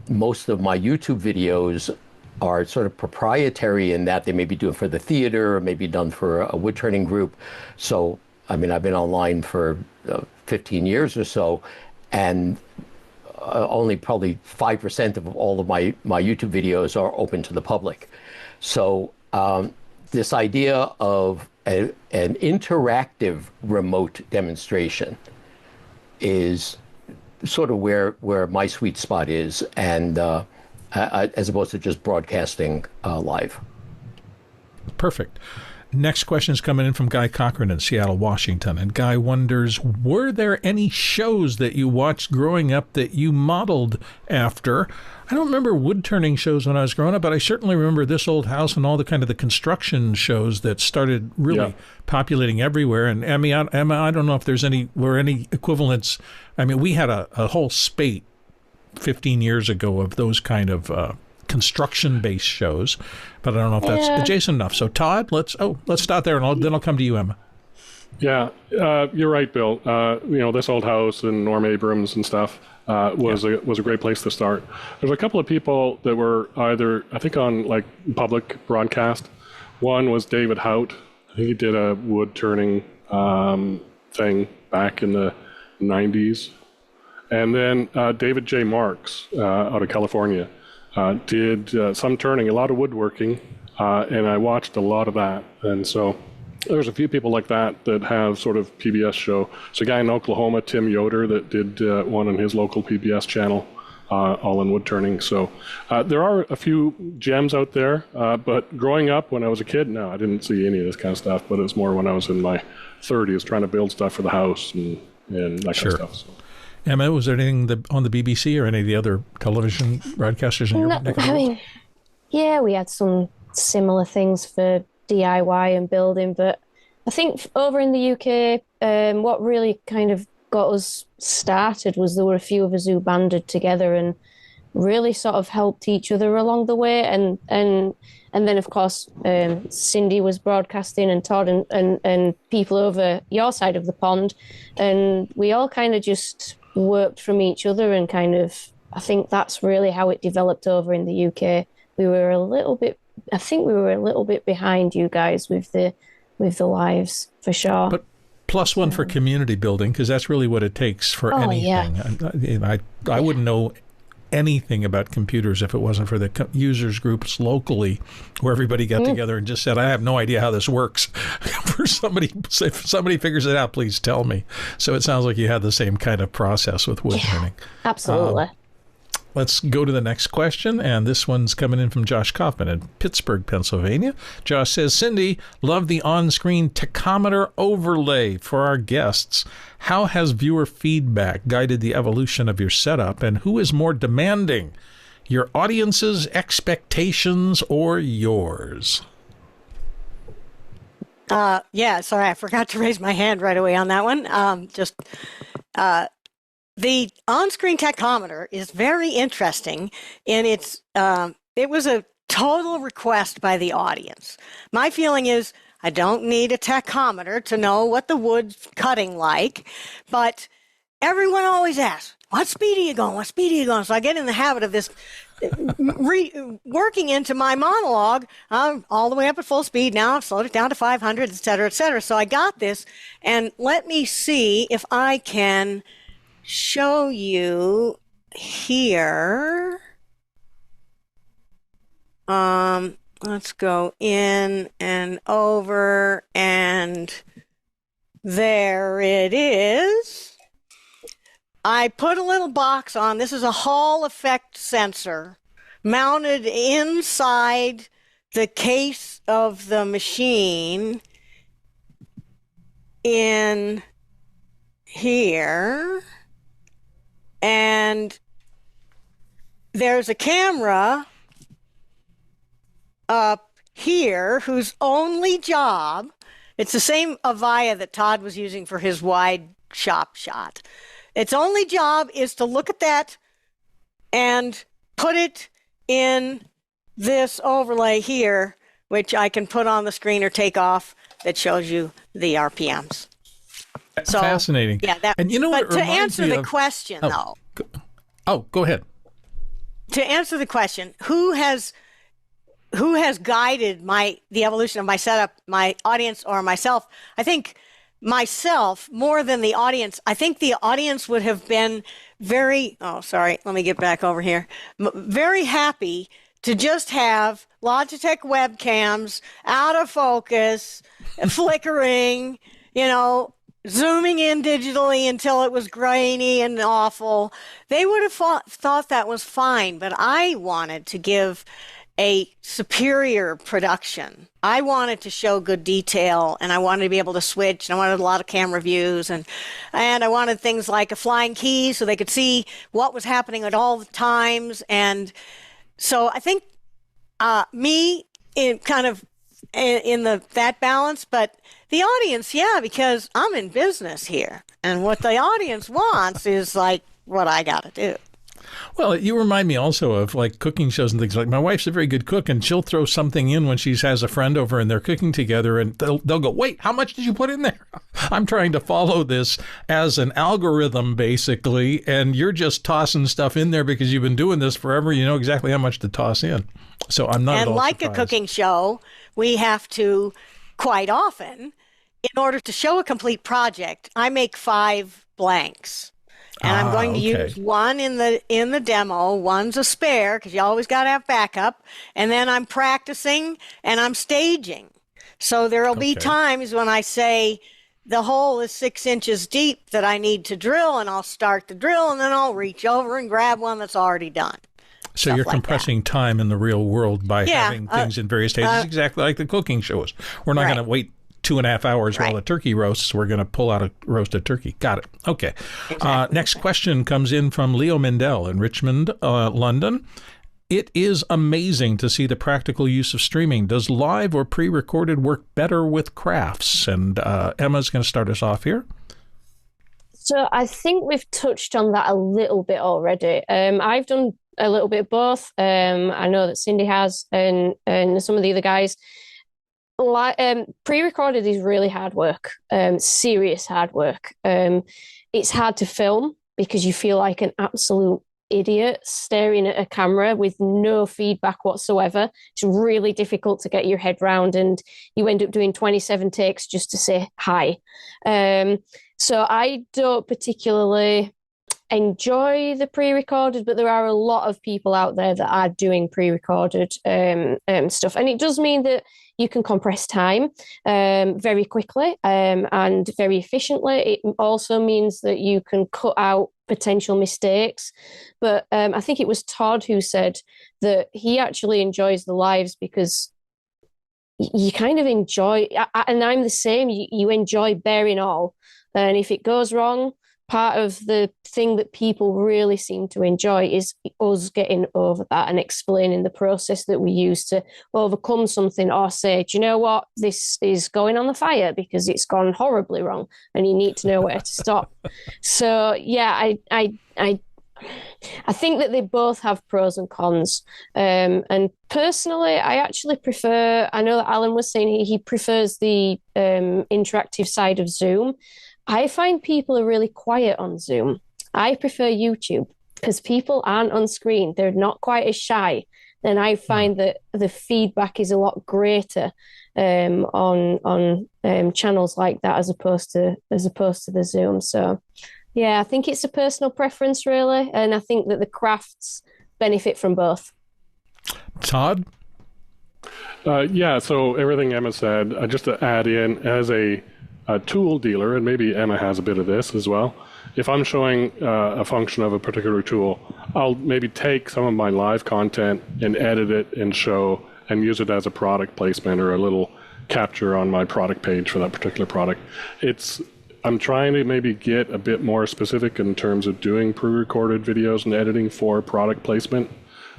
Most of my YouTube videos are sort of proprietary in that they may be doing for the theater or maybe done for a wood turning group. So, I mean, I've been online for 15 years or so, and only probably 5% of all of my YouTube videos are open to the public. So this idea of an interactive remote demonstration is sort of where my sweet spot is, and as opposed to just broadcasting live. Perfect. Next question is coming in from Guy Cochran in Seattle, Washington. And Guy wonders, were there any shows that you watched growing up that you modeled after? I don't remember wood turning shows when I was growing up, but I certainly remember This Old House and all the kind of the construction shows that started really populating everywhere. And Emma, I don't know if were any equivalents. I mean, we had a whole spate 15 years ago of those kind of construction-based shows, but I don't know if that's adjacent enough. So Todd, let's start there, and then I'll come to you, Emma. Yeah, you're right, Bill. This Old House and Norm Abrams and stuff was a great place to start. There's a couple of people that were either, I think, on like public broadcast. One was David Hout. I think he did a wood turning thing back in the 90s. And then David J. Marks out of California did some turning, a lot of woodworking, and I watched a lot of that. And so there's a few people like that have sort of PBS show. There's a guy in Oklahoma, Tim Yoder, that did one on his local PBS channel, all in wood turning. So there are a few gems out there, but growing up when I was a kid, no, I didn't see any of this kind of stuff, but it was more when I was in my 30s trying to build stuff for the house and that kind of stuff. So. Emma, was there anything on the BBC or any of the other television broadcasters in your neck of the woods? Yeah, we had some similar things for DIY and building, but I think over in the UK, what really kind of got us started was there were a few of us who banded together and really sort of helped each other along the way. And then, of course, Cindy was broadcasting, and Todd and people over your side of the pond. And we all kind of just worked from each other, and kind of, I think that's really how it developed over in the UK. We were a little bit behind you guys with the lives, for sure. But +1 for community building, because that's really what it takes for anything. Yeah. I wouldn't know anything about computers if it wasn't for the users groups locally where everybody got together and just said, I have no idea how this works. If somebody figures it out, please tell me. So it sounds like you had the same kind of process with wood turning. Absolutely. Let's go to the next question, and this one's coming in from Josh Kaufman in Pittsburgh, Pennsylvania. Josh says, Cindy, love the on-screen tachometer overlay for our guests. How has viewer feedback guided the evolution of your setup, and who is more demanding, your audience's expectations or yours? Sorry, I forgot to raise my hand right away on that one. The on-screen tachometer is very interesting, and it was a total request by the audience. My feeling is I don't need a tachometer to know what the wood's cutting like, but everyone always asks, what speed are you going? What speed are you going? So I get in the habit of this working into my monologue. I'm all the way up at full speed now. I've slowed it down to 500, et cetera, et cetera. So I got this, and let me see if I can show you here. Let's go in and over, and there it is. I put a little box on. This is a Hall effect sensor mounted inside the case of the machine in here. And there's a camera up here whose only job It's the same Avaya that Todd was using for his wide shop shot. Its only job is to look at that and put it in this overlay here, which I can put on the screen or take off, that shows you the RPMs. So, fascinating. Yeah, that, and you know what? But to answer the question, though. Go ahead. To answer the question, who has guided the evolution of my setup, my audience or myself? I think myself more than the audience. I think the audience would have been very, let me get back over here, very happy to just have Logitech webcams out of focus, flickering, zooming in digitally until it was grainy and awful. They would have thought that was fine, but I wanted to give a superior production. I wanted to show good detail, and I wanted to be able to switch, and I wanted a lot of camera views, and I wanted things like a flying key so they could see what was happening at all the times. And so I think me in that balance, but the audience, because I'm in business here, and what the audience wants is like what I got to do. Well, you remind me also of like cooking shows and things. Like my wife's a very good cook, and she'll throw something in when she has a friend over and they're cooking together, and they'll go, "Wait, how much did you put in there?" I'm trying to follow this as an algorithm, basically, and you're just tossing stuff in there because you've been doing this forever. You know exactly how much to toss in. So I'm not. And at all like surprised. a cooking show, we have to quite often, in order to show a complete project, I make 5 blanks. And I'm going to use one in the demo, one's a spare, because you always got to have backup, and then I'm practicing and I'm staging. So there'll be times when I say the hole is 6 inches deep that I need to drill, and I'll start the drill, and then I'll reach over and grab one that's already done. So you're compressing time in the real world by having things in various stages, exactly like the cooking shows. We're not going to wait 2.5 hours while the turkey roasts. We're going to pull out a roasted turkey. Got it. Okay. Exactly. Next question comes in from Leo Mindell in Richmond, London. It is amazing to see the practical use of streaming. Does live or pre-recorded work better with crafts? And Emma's going to start us off here. So I think we've touched on that a little bit already. I've done a little bit of both. I know that Cindy has, and some of the other guys. Pre-recorded is really hard work, serious hard work. It's hard to film because you feel like an absolute idiot staring at a camera with no feedback whatsoever. It's really difficult to get your head round, and you end up doing 27 takes just to say hi. So I don't particularly enjoy the pre-recorded, but there are a lot of people out there that are doing pre-recorded stuff, and it does mean that you can compress time very quickly and very efficiently. It also means that you can cut out potential mistakes. But I think it was Todd who said that he actually enjoys the lives because you kind of enjoy, and I'm the same, you enjoy bearing all. And if it goes wrong, part of the thing that people really seem to enjoy is us getting over that and explaining the process that we use to overcome something, or say, do you know what, this is going on the fire because it's gone horribly wrong and you need to know where to stop. So yeah, I think that they both have pros and cons. And personally, I actually prefer, I know that Alan was saying he prefers the interactive side of Zoom. I find people are really quiet on Zoom. I prefer YouTube because people aren't on screen. They're not quite as shy. Then I find that the feedback is a lot greater on channels like that as opposed to the Zoom. So yeah, I think it's a personal preference really, and I think that the crafts benefit from both. Todd? So everything Emma said, just to add in, as a tool dealer, and maybe Emma has a bit of this as well, if I'm showing a function of a particular tool, I'll maybe take some of my live content and edit it and show and use it as a product placement or a little capture on my product page for that particular product. I'm trying to maybe get a bit more specific in terms of doing pre-recorded videos and editing for product placement.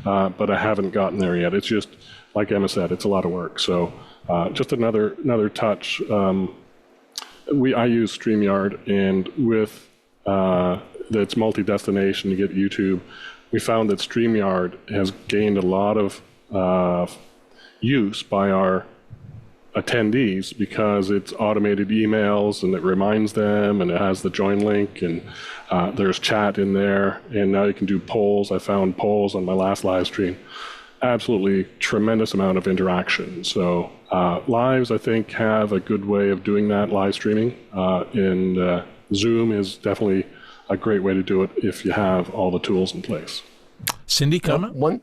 but I haven't gotten there yet. It's just, like Emma said, it's a lot of work. So just another touch. I use StreamYard, and with that's multi-destination to get YouTube, we found that StreamYard has gained a lot of use by our attendees because it's automated emails and it reminds them, and it has the join link, and there's chat in there, and now you can do polls. I found polls on my last live stream. Absolutely tremendous amount of interaction. So lives, I think, have a good way of doing that, live streaming, and Zoom is definitely a great way to do it if you have all the tools in place. Cindy, comment?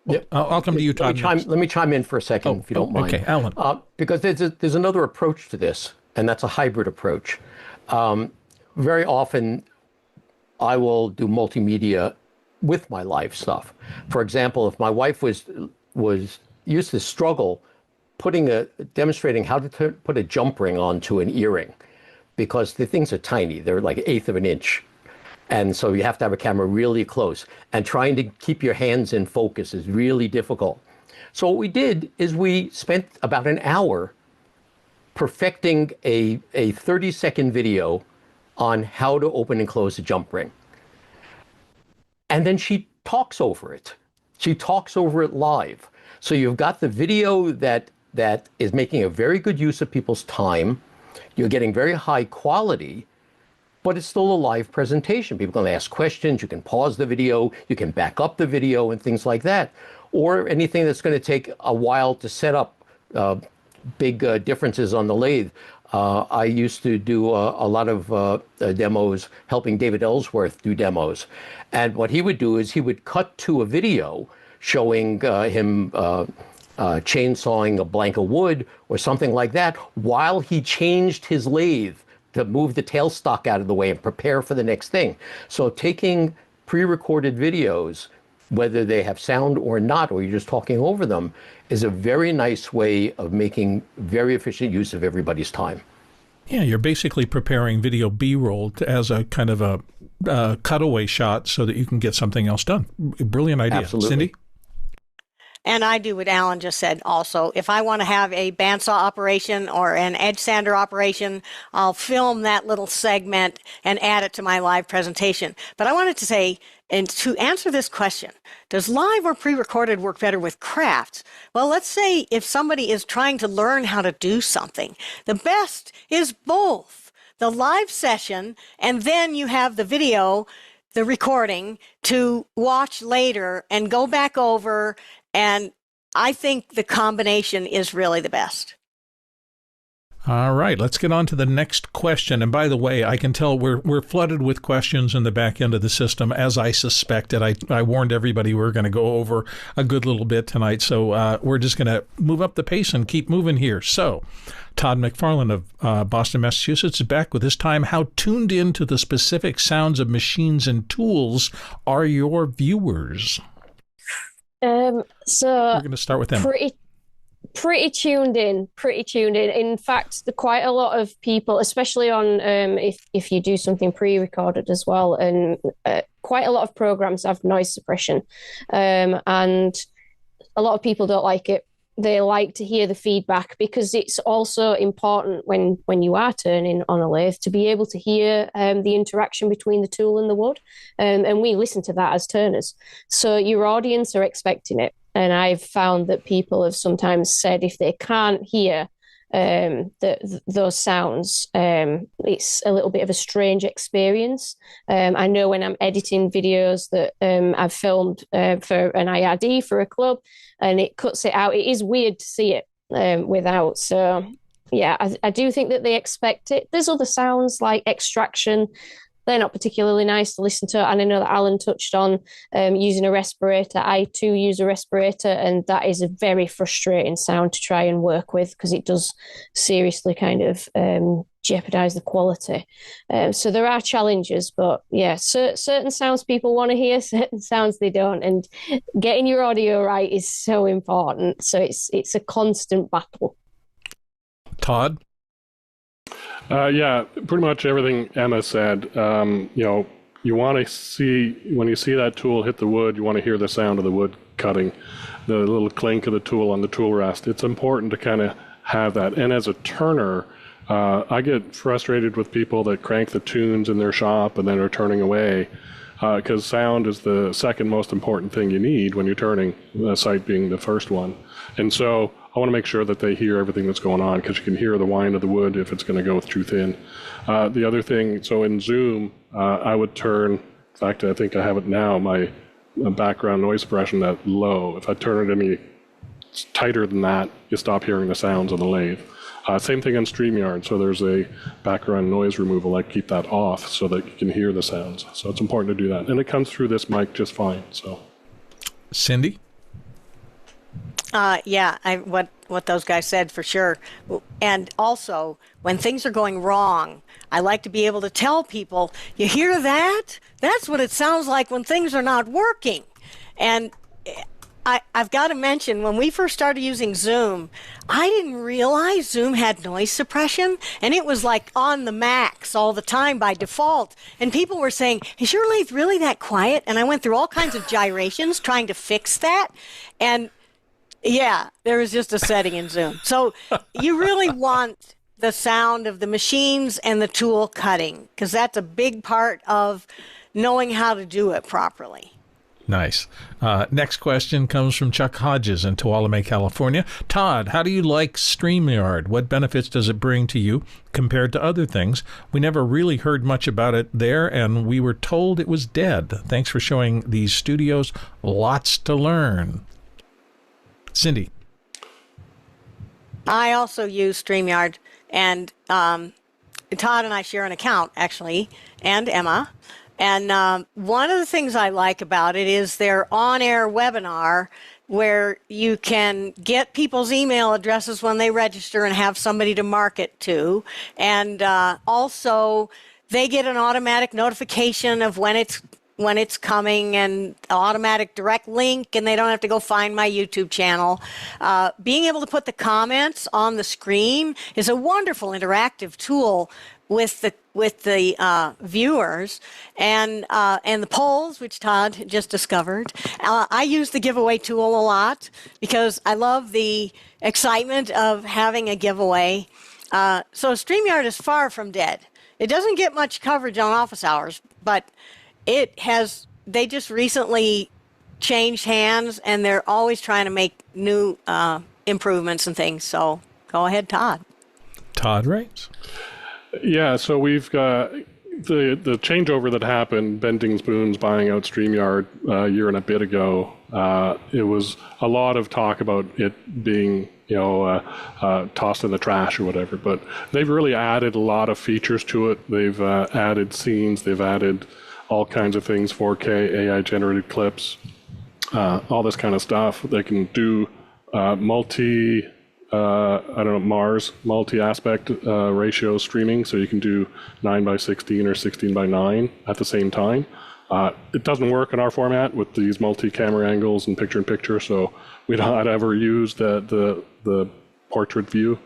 Yep. I'll come to you, Todd. Let me chime in for a second, if you don't mind. Okay, Alan. Because there's another approach to this, and that's a hybrid approach. Very often, I will do multimedia with my live stuff. For example, if my wife used to struggle demonstrating how to put a jump ring onto an earring, because the things are tiny, they're like 1/8 of an inch. And so you have to have a camera really close, and trying to keep your hands in focus is really difficult. So what we did is we spent about an hour perfecting a 30-second video on how to open and close a jump ring. And then she talks over it. She talks over it live. So you've got the video that is making a very good use of people's time. You're getting very high quality, but it's still a live presentation. People can ask questions, you can pause the video, you can back up the video and things like that. Or anything that's going to take a while to set up, big differences on the lathe. I used to do a lot of demos, helping David Ellsworth do demos. And what he would do is he would cut to a video showing him chainsawing a blank of wood or something like that while he changed his lathe to move the tailstock out of the way and prepare for the next thing. So taking pre-recorded videos, whether they have sound or not, or you're just talking over them, is a very nice way of making very efficient use of everybody's time. Yeah, you're basically preparing video B-roll as a kind of a cutaway shot so that you can get something else done. Brilliant idea. Absolutely. Cindy? And I do what Alan just said also. If I want to have a bandsaw operation or an edge sander operation, I'll film that little segment and add it to my live presentation. But I wanted to say, and to answer this question, does live or pre-recorded work better with crafts? Well, let's say if somebody is trying to learn how to do something, the best is both. The live session, and then you have the video, the recording, to watch later and go back over. And I think the combination is really the best. All right, let's get on to the next question. And by the way, I can tell we're flooded with questions in the back end of the system, as I suspected. I warned everybody we're going to go over a good little bit tonight. So we're just going to move up the pace and keep moving here. So Todd McFarlane of Boston, Massachusetts is back with this time. How tuned in to the specific sounds of machines and tools are your viewers? So we're going to start with them. Pretty tuned in. In fact, quite a lot of people, especially on if you do something pre-recorded as well, and quite a lot of programs have noise suppression, and a lot of people don't like it. They like to hear the feedback because it's also important when you are turning on a lathe to be able to hear the interaction between the tool and the wood, and we listen to that as turners. So your audience are expecting it. And I've found that people have sometimes said if they can't hear those sounds, it's a little bit of a strange experience. I know when I'm editing videos that I've filmed for an IRD for a club and it cuts it out, it is weird to see it without. So, yeah, I do think that they expect it. There's other sounds like extraction. They're not particularly nice to listen to. And I know that Alan touched on using a respirator. I too use a respirator, and that is a very frustrating sound to try and work with because it does seriously kind of jeopardize the quality. So there are challenges, but yeah, certain sounds people want to hear, certain sounds they don't. And getting your audio right is so important. So it's a constant battle. Todd? Yeah, pretty much everything Emma said. you want to see, when you see that tool hit the wood, you want to hear the sound of the wood cutting, the little clink of the tool on the tool rest. It's important to kind of have that. And as a turner, I get frustrated with people that crank the tunes in their shop and then are turning away, because sound is the second most important thing you need when you're turning, the sight being the first one. And so I want to make sure that they hear everything that's going on, because you can hear the whine of the wood if it's going to go too thin. The other thing, so in Zoom, I would turn, in fact, I think I have it now, my background noise suppression that low. If I turn it any tighter than that, you stop hearing the sounds on the lathe. Same thing on StreamYard. So there's a background noise removal. I keep that off so that you can hear the sounds. So it's important to do that. And it comes through this mic just fine. So, Cindy? Yeah, what those guys said for sure. And also, when things are going wrong, I like to be able to tell people, you hear that? That's what it sounds like when things are not working. And I've got to mention, when we first started using Zoom, I didn't realize Zoom had noise suppression, and it was like on the max all the time by default. And people were saying, is your lathe really that quiet? And I went through all kinds of gyrations trying to fix that. And yeah, there was just a setting in Zoom. So you really want the sound of the machines and the tool cutting, because that's a big part of knowing how to do it properly. Nice. Next question comes from Chuck Hodges in Tuolumne, California. Todd, how do you like StreamYard? What benefits does it bring to you compared to other things? We never really heard much about it there, and we were told it was dead. Thanks for showing these studios. Lots to learn. Cindy. I also use StreamYard, and Todd and I share an account, actually, and Emma. And one of the things I like about it is their on-air webinar, where you can get people's email addresses when they register and have somebody to market to. And also, they get an automatic notification of when it's coming, and automatic direct link, and they don't have to go find my YouTube channel. Being able to put the comments on the screen is a wonderful interactive tool with the viewers, and the polls, which Todd just discovered. I use the giveaway tool a lot because I love the excitement of having a giveaway. So StreamYard is far from dead. It doesn't get much coverage on office hours, but they just recently changed hands, and they're always trying to make new improvements and things. So go ahead, Todd. Todd Raines. Yeah, so we've got the changeover that happened, Bending Spoons buying out StreamYard a year and a bit ago. It was a lot of talk about it being, tossed in the trash or whatever, but they've really added a lot of features to it. They've added scenes, they've added all kinds of things, 4K, AI-generated clips, all this kind of stuff. They can do multi-aspect ratio streaming, so you can do 9:16 or 16:9 at the same time. It doesn't work in our format with these multi-camera angles and picture-in-picture, so we don't ever use the portrait view.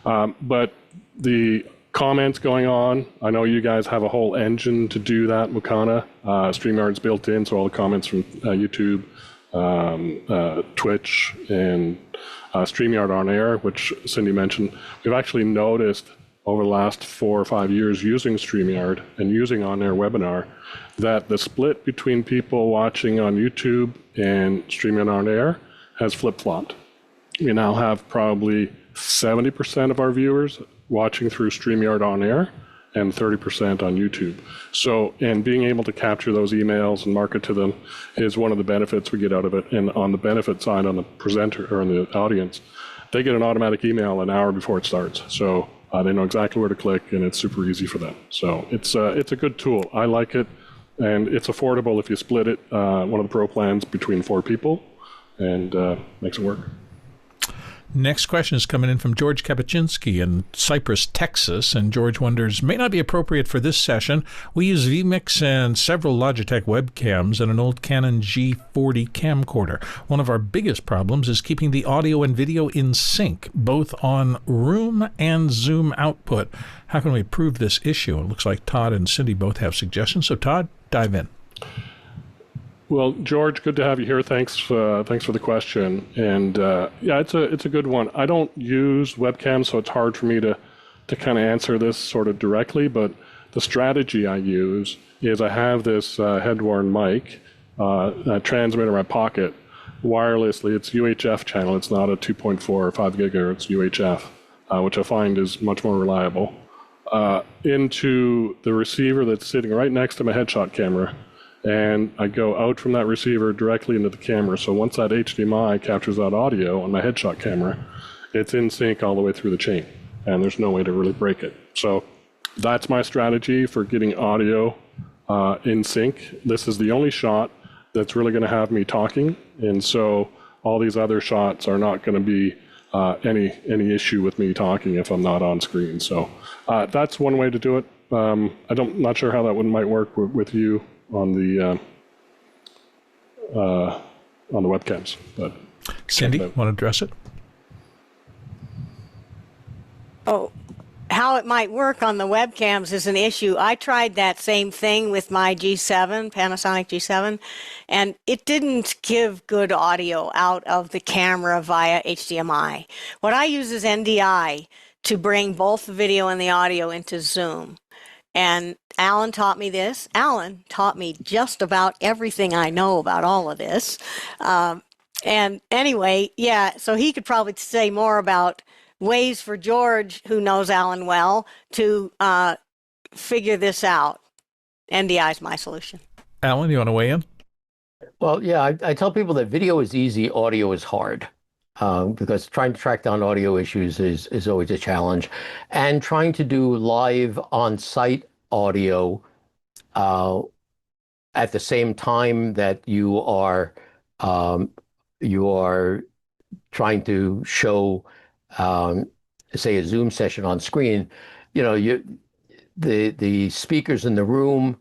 But the comments going on, I know you guys have a whole engine to do that, Mukana. StreamYard's built in, so all the comments from YouTube, Twitch, and StreamYard on air, which Cindy mentioned. We've actually noticed over the last 4 or 5 years using StreamYard and using on air webinar that the split between people watching on YouTube and StreamYard on air has flip-flopped. We now have probably 70% of our viewers watching through StreamYard on air and 30% on YouTube. So, and being able to capture those emails and market to them is one of the benefits we get out of it. And on the benefit side, on the presenter or on the audience, they get an automatic email an hour before it starts. So they know exactly where to click, and it's super easy for them. So it's a good tool. I like it, and it's affordable if you split it, one of the pro plans, between 4 people, and makes it work. Next question is coming in from George Kapuscinski in Cypress, Texas, and George wonders, may not be appropriate for this session. We use vMix and several Logitech webcams and an old Canon G40 camcorder. One of our biggest problems is keeping the audio and video in sync, both on room and Zoom output. How can we improve this issue? It looks like Todd and Cindy both have suggestions. So, Todd? dive in. Well, George, good to have you here. Thanks for the question. And yeah, it's a good one. I don't use webcams, so it's hard for me to kind of answer this sort of directly. But the strategy I use is I have this head-worn mic, a transmitter in my pocket, wirelessly. It's UHF channel. It's not a 2.4 or 5 gigahertz UHF, which I find is much more reliable, into the receiver that's sitting right next to my headshot camera. And I go out from that receiver directly into the camera. So once that HDMI captures that audio on my headshot camera, it's in sync all the way through the chain. And there's no way to really break it. So that's my strategy for getting audio in sync. This is the only shot that's really going to have me talking. And so all these other shots are not going to be any issue with me talking if I'm not on screen. So that's one way to do it. Not sure how that one might work with you on the webcams. But Cindy, want to address it? Oh, how it might work on the webcams is an issue. I tried that same thing with my G7, Panasonic G7, and it didn't give good audio out of the camera via HDMI. What I use is NDI to bring both the video and the audio into Zoom. And Alan taught me this. Alan taught me just about everything I know about all of this. And anyway, yeah, so he could probably say more about ways for George, who knows Alan well, to figure this out. NDI is my solution. Alan, you want to weigh in? Well, yeah, I tell people that video is easy, audio is hard. Because trying to track down audio issues is always a challenge. And trying to do live on-site audio at the same time that you are trying to show, say, a Zoom session on screen, the speakers in the room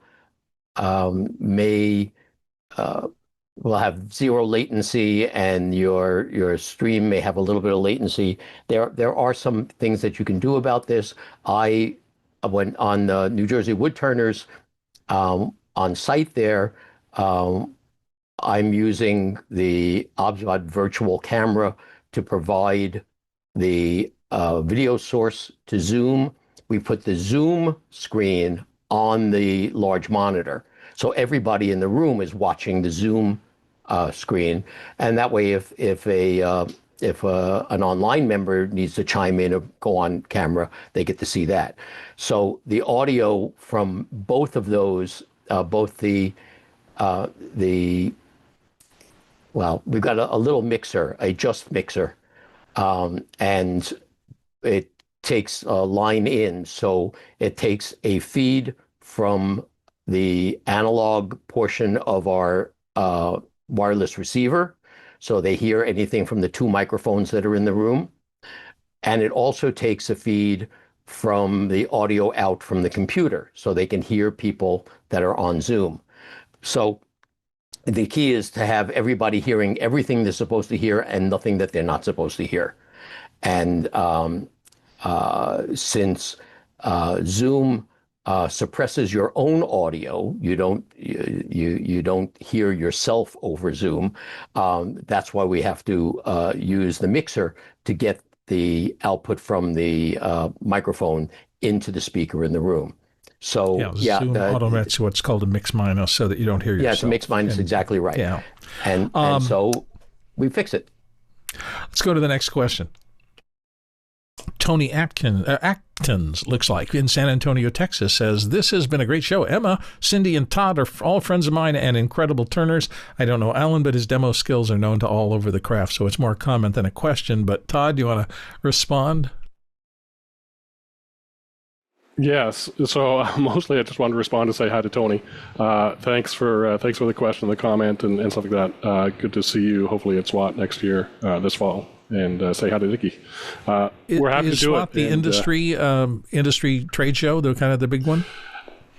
will have zero latency latency, and your stream may have a little bit of latency. There are some things that you can do about this. I went on the New Jersey Woodturners on site there. I'm using the Obzbot virtual camera to provide the video source to Zoom. We put the Zoom screen on the large monitor, so everybody in the room is watching the Zoom screen, and that way, if an online member needs to chime in or go on camera, they get to see that. So the audio from both of those, we've got a little mixer, a just mixer, and it takes a line in, so it takes a feed from the analog portion of our wireless receiver, so they hear anything from the 2 microphones that are in the room. And it also takes a feed from the audio out from the computer, so they can hear people that are on Zoom. So the key is to have everybody hearing everything they're supposed to hear and nothing that they're not supposed to hear. And since Zoom suppresses your own audio, you don't hear yourself over Zoom. That's why we have to use the mixer to get the output from the microphone into the speaker in the room. So Zoom automates what's called a mix minus, so that you don't hear yourself. Yeah, it's a mix minus, exactly right. Yeah, and so we fix it. Let's go to the next question. Tony Atkins, looks like, in San Antonio, Texas, says, "This has been a great show. Emma, Cindy, and Todd are all friends of mine and incredible turners. I don't know Alan, but his demo skills are known to all over the craft, so it's more a comment than a question." But Todd, do you want to respond? Yes. So mostly I just wanted to respond to say hi to Tony. Thanks for the question, the comment, and stuff like that. Good to see you, hopefully at SWAT next year, this fall. And say hi to Nikki. We're happy to do SWAT it. The industry trade show, the kind of the big one?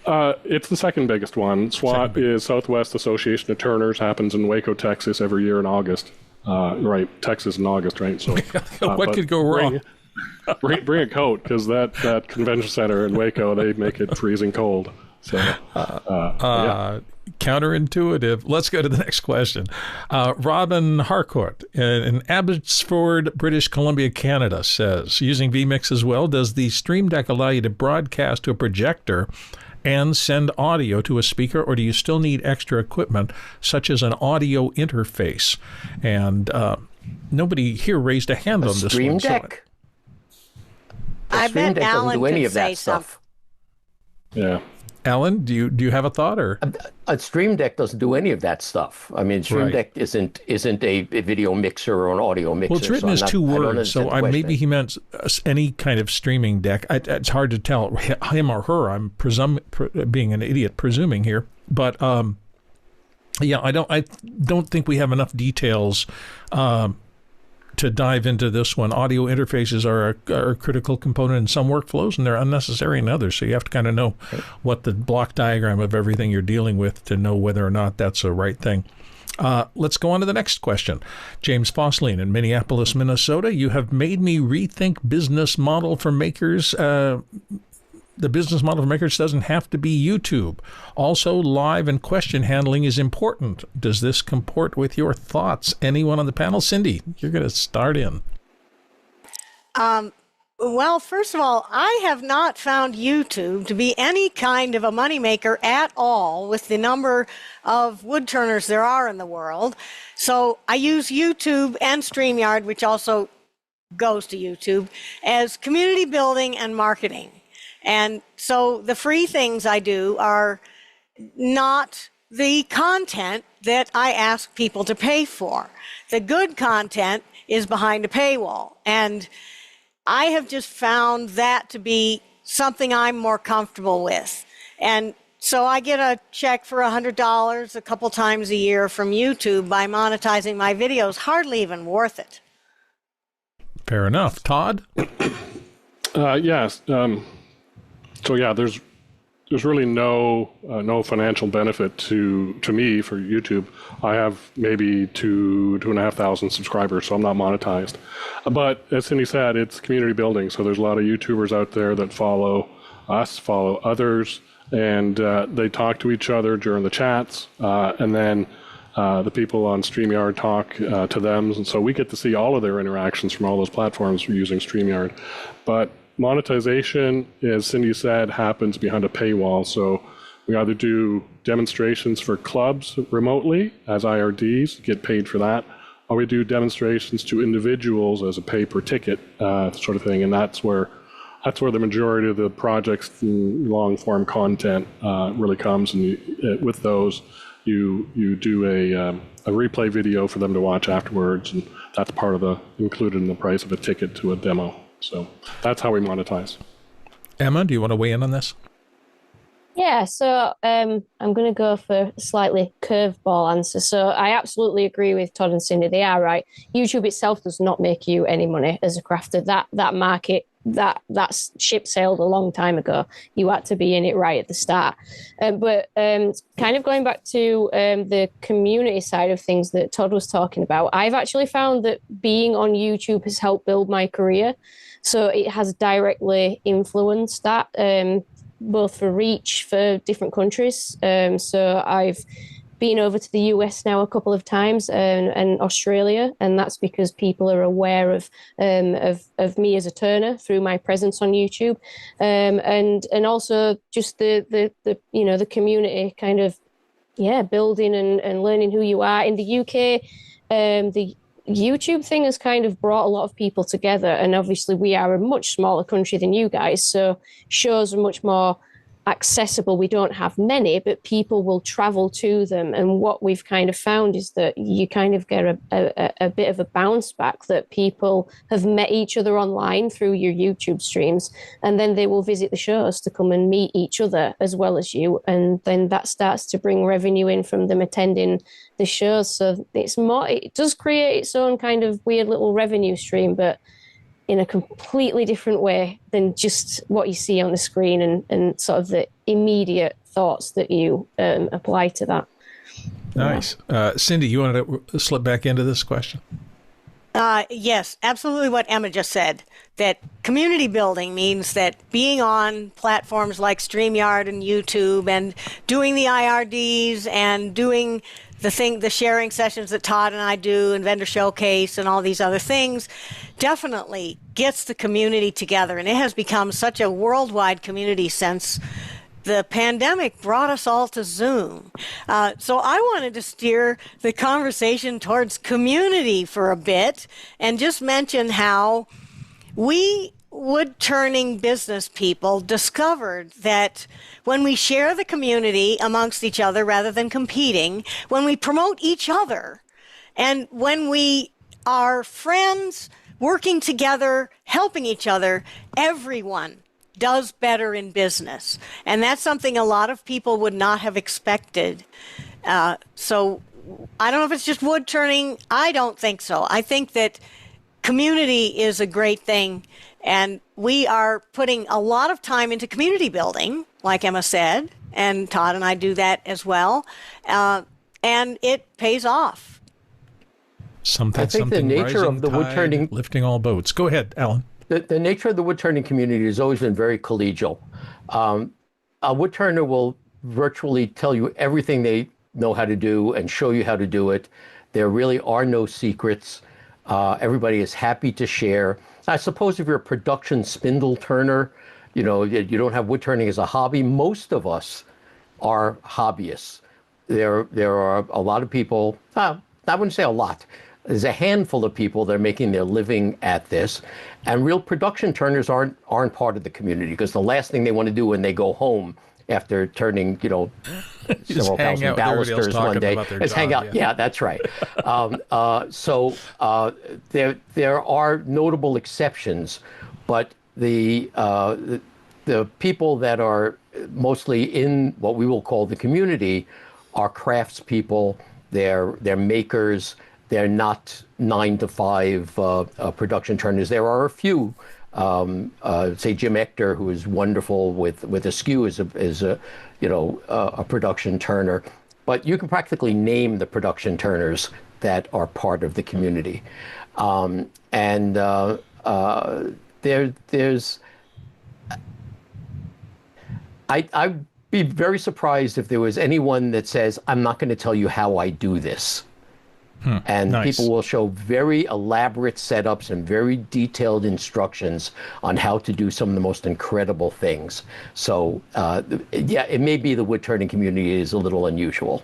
It's the second biggest one. SWAT is Southwest Association of Turners, happens in Waco, Texas, every year in August. Right, Texas in August, right? So what could go wrong? Bring a coat, because that convention center in Waco, they make it freezing cold. So, yeah. Counterintuitive. Let's go to the next question. Robin Harcourt in Abbotsford, British Columbia, Canada says, using vMix as well, does the Stream Deck allow you to broadcast to a projector and send audio to a speaker, or do you still need extra equipment such as an audio interface? And nobody here raised a hand on this Stream one. Deck. I Stream bet Deck doesn't Alan do any could of that say stuff. Yeah. Alan, do you have a thought? Or A Stream Deck doesn't do any of that stuff. I mean, Stream Right. Deck isn't a video mixer or an audio mixer. well, it's written as two words, so maybe he meant any kind of streaming deck. It's hard to tell, him or her. I'm being an idiot presuming here, but yeah, I don't think we have enough details to dive into this one. Audio interfaces are a critical component in some workflows, and they're unnecessary in others. So you have to kind of know what the block diagram of everything you're dealing with to know whether or not that's the right thing. Let's go on to the next question. James Fosline in Minneapolis, Minnesota. You have made me rethink business model for makers. The business model for makers doesn't have to be YouTube. Also, live and question handling is important. Does this comport with your thoughts? Anyone on the panel? Cindy, you're going to start in. Well, first of all, I have not found YouTube to be any kind of a moneymaker at all with the number of woodturners there are in the world. So I use YouTube and StreamYard, which also goes to YouTube, as community building and marketing. And so the free things I do are not the content that I ask people to pay for. The good content is behind a paywall. And I have just found that to be something I'm more comfortable with. And so I get a check for $100 a couple times a year from YouTube by monetizing my videos. Hardly even worth it. Fair enough. Todd? Yes. So yeah, there's really no financial benefit to me for YouTube. I have maybe 2,500 subscribers, so I'm not monetized. But as Cindy said, it's community building. So there's a lot of YouTubers out there that follow us, follow others, and they talk to each other during the chats, and then the people on StreamYard talk to them, and so we get to see all of their interactions from all those platforms using StreamYard. But monetization, as Cindy said, happens behind a paywall. So we either do demonstrations for clubs remotely as IRDs, get paid for that, or we do demonstrations to individuals as a pay per ticket sort of thing. And that's where the majority of the projects, long form content really comes. And with those, you do a replay video for them to watch afterwards, and that's part of included in the price of a ticket to a demo. So that's how we monetize. Emma, do you want to weigh in on this? Yeah, so I'm going to go for a slightly curveball answer. So I absolutely agree with Todd and Cindy. They are right. YouTube itself does not make you any money as a crafter. That market, that ship sailed a long time ago. You had to be in it right at the start. But kind of going back to the community side of things that Todd was talking about, I've actually found that being on YouTube has helped build my career. So it has directly influenced that, both for reach for different countries. So I've been over to the US now a couple of times and Australia, and that's because people are aware of me as a turner through my presence on YouTube, and also just the community kind of building and learning who you are. In the UK, the YouTube thing has kind of brought a lot of people together, and obviously we are a much smaller country than you guys, so shows are much more accessible. We don't have many, but people will travel to them, and what we've kind of found is that you kind of get a bit of a bounce back, that people have met each other online through your YouTube streams, and then they will visit the shows to come and meet each other as well as you, and then that starts to bring revenue in from them attending the shows. So it does create its own kind of weird little revenue stream, but in a completely different way than just what you see on the screen and sort of the immediate thoughts that you apply to that. Nice. Cindy, you wanted to slip back into this question? Yes, absolutely what Emma just said. That community building means that being on platforms like StreamYard and YouTube and doing the IRDs and doing the sharing sessions that Todd and I do and vendor showcase and all these other things definitely gets the community together. And it has become such a worldwide community since the pandemic brought us all to Zoom. So I wanted to steer the conversation towards community for a bit and just mention how we wood-turning business people discovered that when we share the community amongst each other rather than competing, when we promote each other, and when we are friends working together, helping each other, everyone does better in business. And that's something a lot of people would not have expected. So I don't know if it's just wood turning. I don't think so. I think that community is a great thing. And we are putting a lot of time into community building, like Emma said, and Todd and I do that as well. And it pays off. I think the nature of the wood turning, lifting all boats. Go ahead, Alan. The nature of the wood-turning community has always been very collegial. A wood-turner will virtually tell you everything they know how to do and show you how to do it. There really are no secrets. Everybody is happy to share. I suppose if you're a production spindle turner, you don't have wood-turning as a hobby. Most of us are hobbyists. There are a lot of people, I wouldn't say a lot. There's a handful of people that are making their living at this, and real production turners aren't part of the community because the last thing they want to do when they go home after turning, several thousand balusters one day is hang out. Yeah, that's right. So there are notable exceptions, but the people that are mostly in what we will call the community are craftspeople. They're makers. They're not 9-to-5 production turners. There are a few, say Jim Ector, who is wonderful with Askew, is a production turner. But you can practically name the production turners that are part of the community, there's. I'd be very surprised if there was anyone that says, "I'm not going to tell you how I do this." And nice. People will show very elaborate setups and very detailed instructions on how to do some of the most incredible things. So, it may be the wood turning community is a little unusual.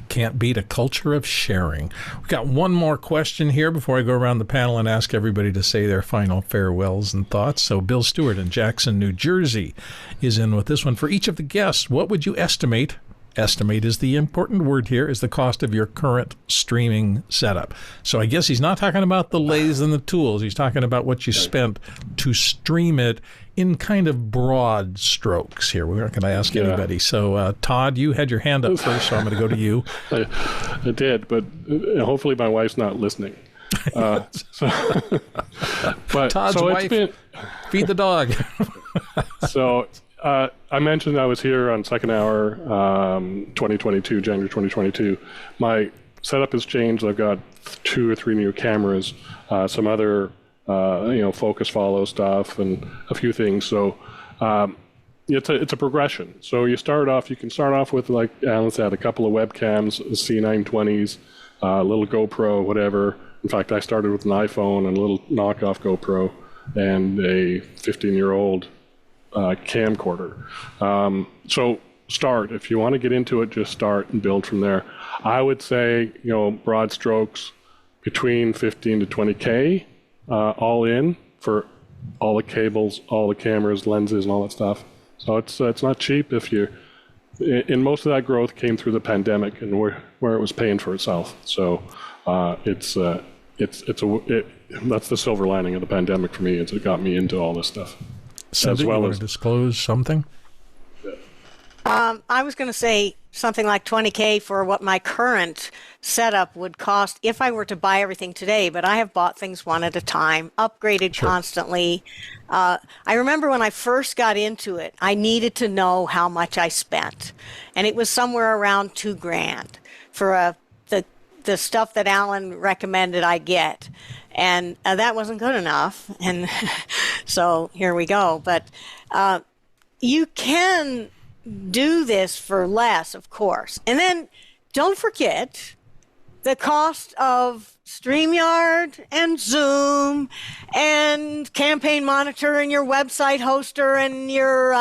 Can't beat a culture of sharing. We've got one more question here before I go around the panel and ask everybody to say their final farewells and thoughts. So Bill Stewart in Jackson, New Jersey is in with this one. For each of the guests, what would you estimate is the important word here, is the cost of your current streaming setup? So I guess he's not talking about the lathes and the tools. He's talking about what you spent to stream it in kind of broad strokes here. We're not going to ask anybody. So Todd, you had your hand up first, so I'm going to go to you. I did, but hopefully my wife's not listening. Todd's wife, feed the dog. So I mentioned I was here on second hour, 2022, January 2022. My setup has changed. I've got 2 or 3 new cameras, some other, focus follow stuff, and a few things. So it's a progression. So you can start off with, like Alan said, a couple of webcams, C920s, a little GoPro, whatever. In fact, I started with an iPhone and a little knockoff GoPro and a 15-year-old camcorder. So start. If you want to get into it, just start and build from there. I would say, broad strokes, between 15 to 20K, all in for all the cables, all the cameras, lenses, and all that stuff. So it's not cheap. And most of that growth came through the pandemic and where it was paying for itself. So that's the silver lining of the pandemic for me. It got me into all this stuff. So you want to disclose something? I was going to say something like 20K for what my current setup would cost if I were to buy everything today, but I have bought things one at a time, upgraded constantly. I remember when I first got into it, I needed to know how much I spent, and it was somewhere around $2,000 for the stuff that Alan recommended I get, and that wasn't good enough, and so here we go. But you can do this for less, of course, and then don't forget the cost of StreamYard and Zoom and Campaign Monitor and your website hoster and your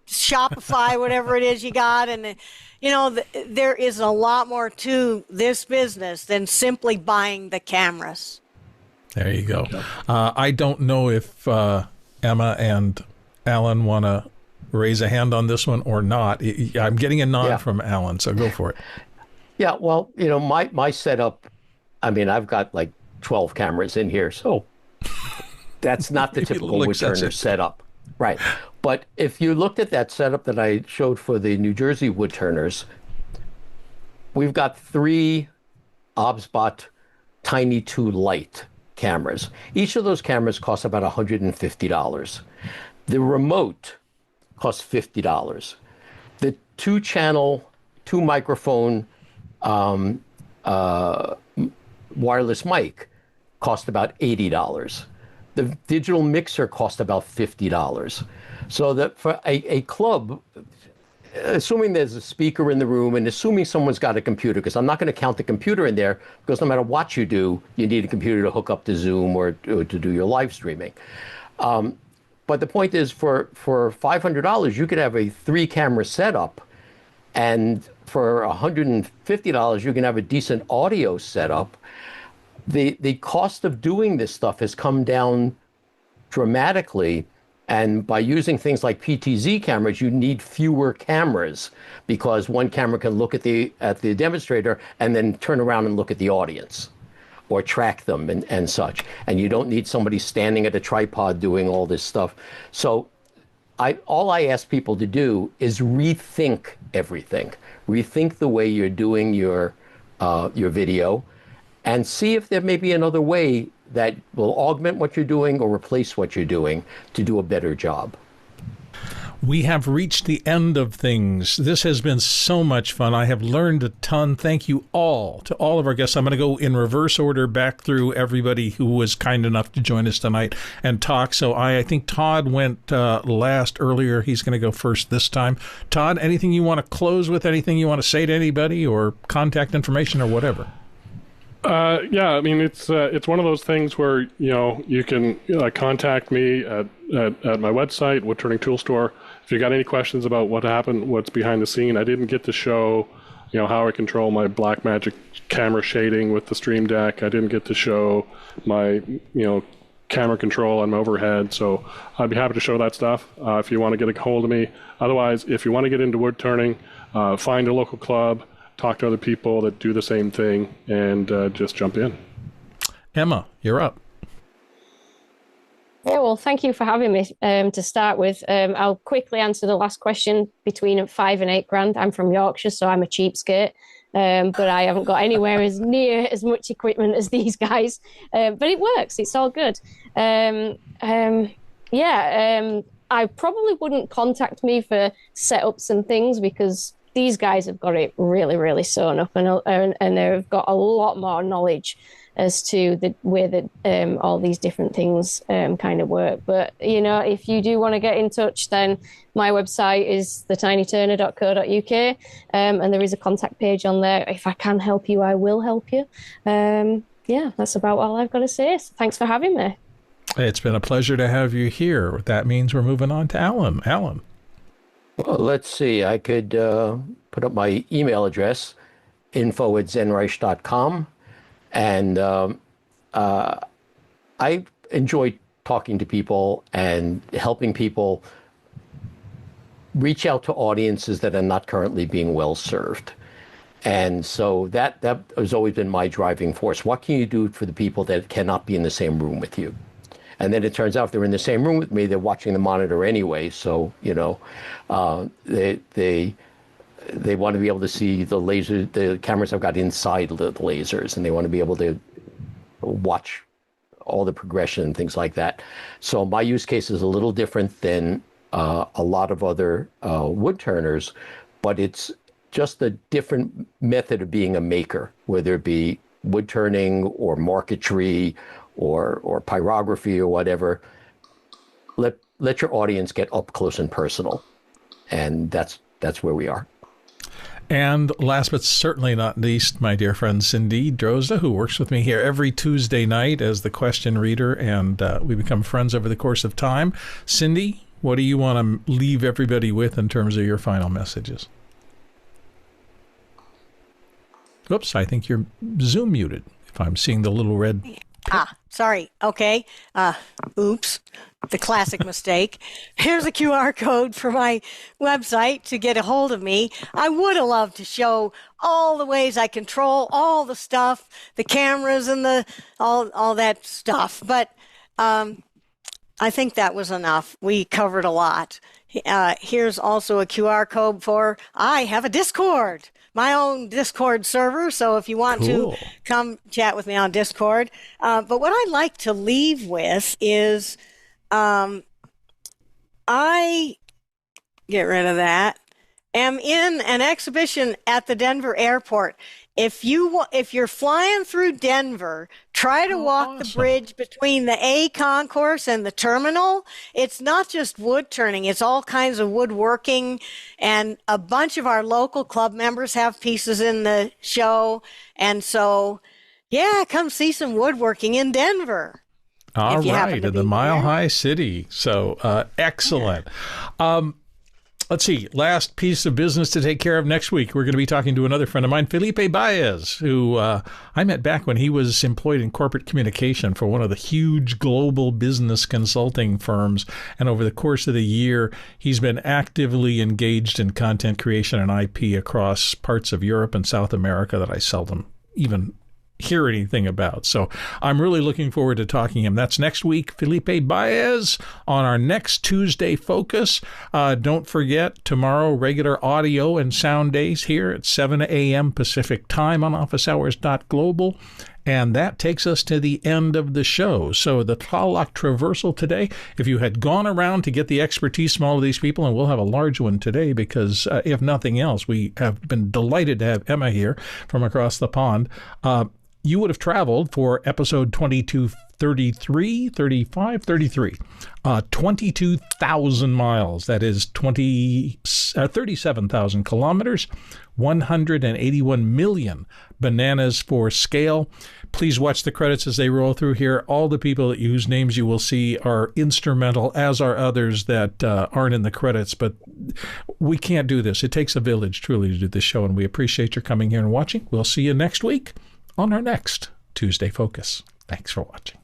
Shopify, whatever it is you got. And, you know, there is a lot more to this business than simply buying the cameras. There you go. I don't know if Emma and Alan want to raise a hand on this one or not. I'm getting a nod from Alan, so go for it. Yeah, well, you know, my setup, I mean, I've got like 12 cameras in here, so that's not the typical Woodturner setup. Right. But if you looked at that setup that I showed for the New Jersey Woodturners, we've got 3 OBSBot Tiny 2 Lite cameras. Each of those cameras costs about $150. The remote costs $50. The 2-channel, 2-microphone wireless mic cost about $80. The digital mixer cost about $50. So that for a club, assuming there's a speaker in the room and assuming someone's got a computer, because I'm not going to count the computer in there, because no matter what you do, you need a computer to hook up to Zoom or to do your live streaming. But the point is, for $500, you could have a 3-camera setup, and for $150, you can have a decent audio setup. The cost of doing this stuff has come down dramatically, and by using things like PTZ cameras, you need fewer cameras, because one camera can look at the demonstrator and then turn around and look at the audience or track them and such. And you don't need somebody standing at a tripod doing all this stuff. So all I ask people to do is rethink everything. Rethink the way you're doing your video, and see if there may be another way that will augment what you're doing or replace what you're doing to do a better job. We have reached the end of things. This has been so much fun. I have learned a ton. Thank you all to all of our guests. I'm going to go in reverse order back through everybody who was kind enough to join us tonight and talk. So I think Todd went last earlier. He's going to go first this time. Todd, anything you want to close with? Anything you want to say to anybody, or contact information or whatever? Yeah, I mean, it's one of those things where, you know, you can contact me at my website, Woodturning Tool Store. If you got any questions about what happened, what's behind the scene. I didn't get to show, you know, how I control my Blackmagic camera shading with the Stream Deck. I didn't get to show my, you know, camera control on my overhead. So I'd be happy to show that stuff if you want to get a hold of me. Otherwise, if you want to get into wood turning, find a local club, talk to other people that do the same thing, and just jump in. Emma, you're up. Yeah, well, thank you for having me. To start with, I'll quickly answer the last question. Between $5,000 and $8,000. I'm from Yorkshire, so I'm a cheapskate. But I haven't got anywhere as near as much equipment as these guys. But it works. It's all good. I probably wouldn't contact me for setups and things, because these guys have got it really, really sewn up, and they've got a lot more knowledge as to the way that all these different things kind of work. But, you know, if you do want to get in touch, then my website is thetinyturner.co.uk, and there is a contact page on there. If I can help you, I will help you. That's about all I've got to say. So thanks for having me. It's been a pleasure to have you here. That means we're moving on to Alan. Alan. Well, let's see. I could put up my email address, info@zenreich.com. And I enjoy talking to people and helping people reach out to audiences that are not currently being well served. And so that has always been my driving force. What can you do for the people that cannot be in the same room with you? And then it turns out if they're in the same room with me, they're watching the monitor anyway. So, you know, they want to be able to see the cameras I've got inside the lasers, and they want to be able to watch all the progression and things like that. So my use case is a little different than a lot of other wood turners, but it's just a different method of being a maker, whether it be wood turning or marquetry or pyrography or whatever. Let your audience get up close and personal, and that's where we are. And last but certainly not least, my dear friend Cindy Drozda, who works with me here every Tuesday night as the question reader, and we become friends over the course of time. Cindy, what do you want to leave everybody with in terms of your final messages? Oops, I think you're Zoom muted, if I'm seeing the little red... Sorry. Okay. Oops. The classic mistake. Here's a QR code for my website to get a hold of me. I would have loved to show all the ways I control all the stuff, the cameras and all that stuff. But I think that was enough. We covered a lot. Here's also a QR code for I have a Discord. My own Discord server, so if you want to come chat with me on Discord. But what I'd like to leave with is I get rid of that. Am in an exhibition at the Denver airport. If you're flying through Denver, try to walk the bridge between the A concourse and the terminal. It's not just wood turning, it's all kinds of woodworking, and a bunch of our local club members have pieces in the show. And so, yeah, come see some woodworking in Denver. All right, in the Mile High City. So excellent. Yeah. Let's see, last piece of business to take care of next week. We're going to be talking to another friend of mine, Felipe Baez, who I met back when he was employed in corporate communication for one of the huge global business consulting firms. And over the course of the year, he's been actively engaged in content creation and IP across parts of Europe and South America that I seldom even hear anything about. So I'm really looking forward to talking to him. That's next week, Felipe Baez, on our next Tuesday Focus. Don't forget, tomorrow, regular audio and sound days here at 7 a.m. Pacific time on officehours.global. And that takes us to the end of the show. So the Talak Traversal today, if you had gone around to get the expertise from all of these people, and we'll have a large one today because if nothing else, we have been delighted to have Emma here from across the pond. You would have traveled for episode 2233, 22,000 miles. That is 37,000 kilometers, 181 million bananas for scale. Please watch the credits as they roll through here. All the people whose names you will see are instrumental, as are others that aren't in the credits. But we can't do this. It takes a village, truly, to do this show, and we appreciate your coming here and watching. We'll see you next week on our next Tuesday Focus. Thanks for watching.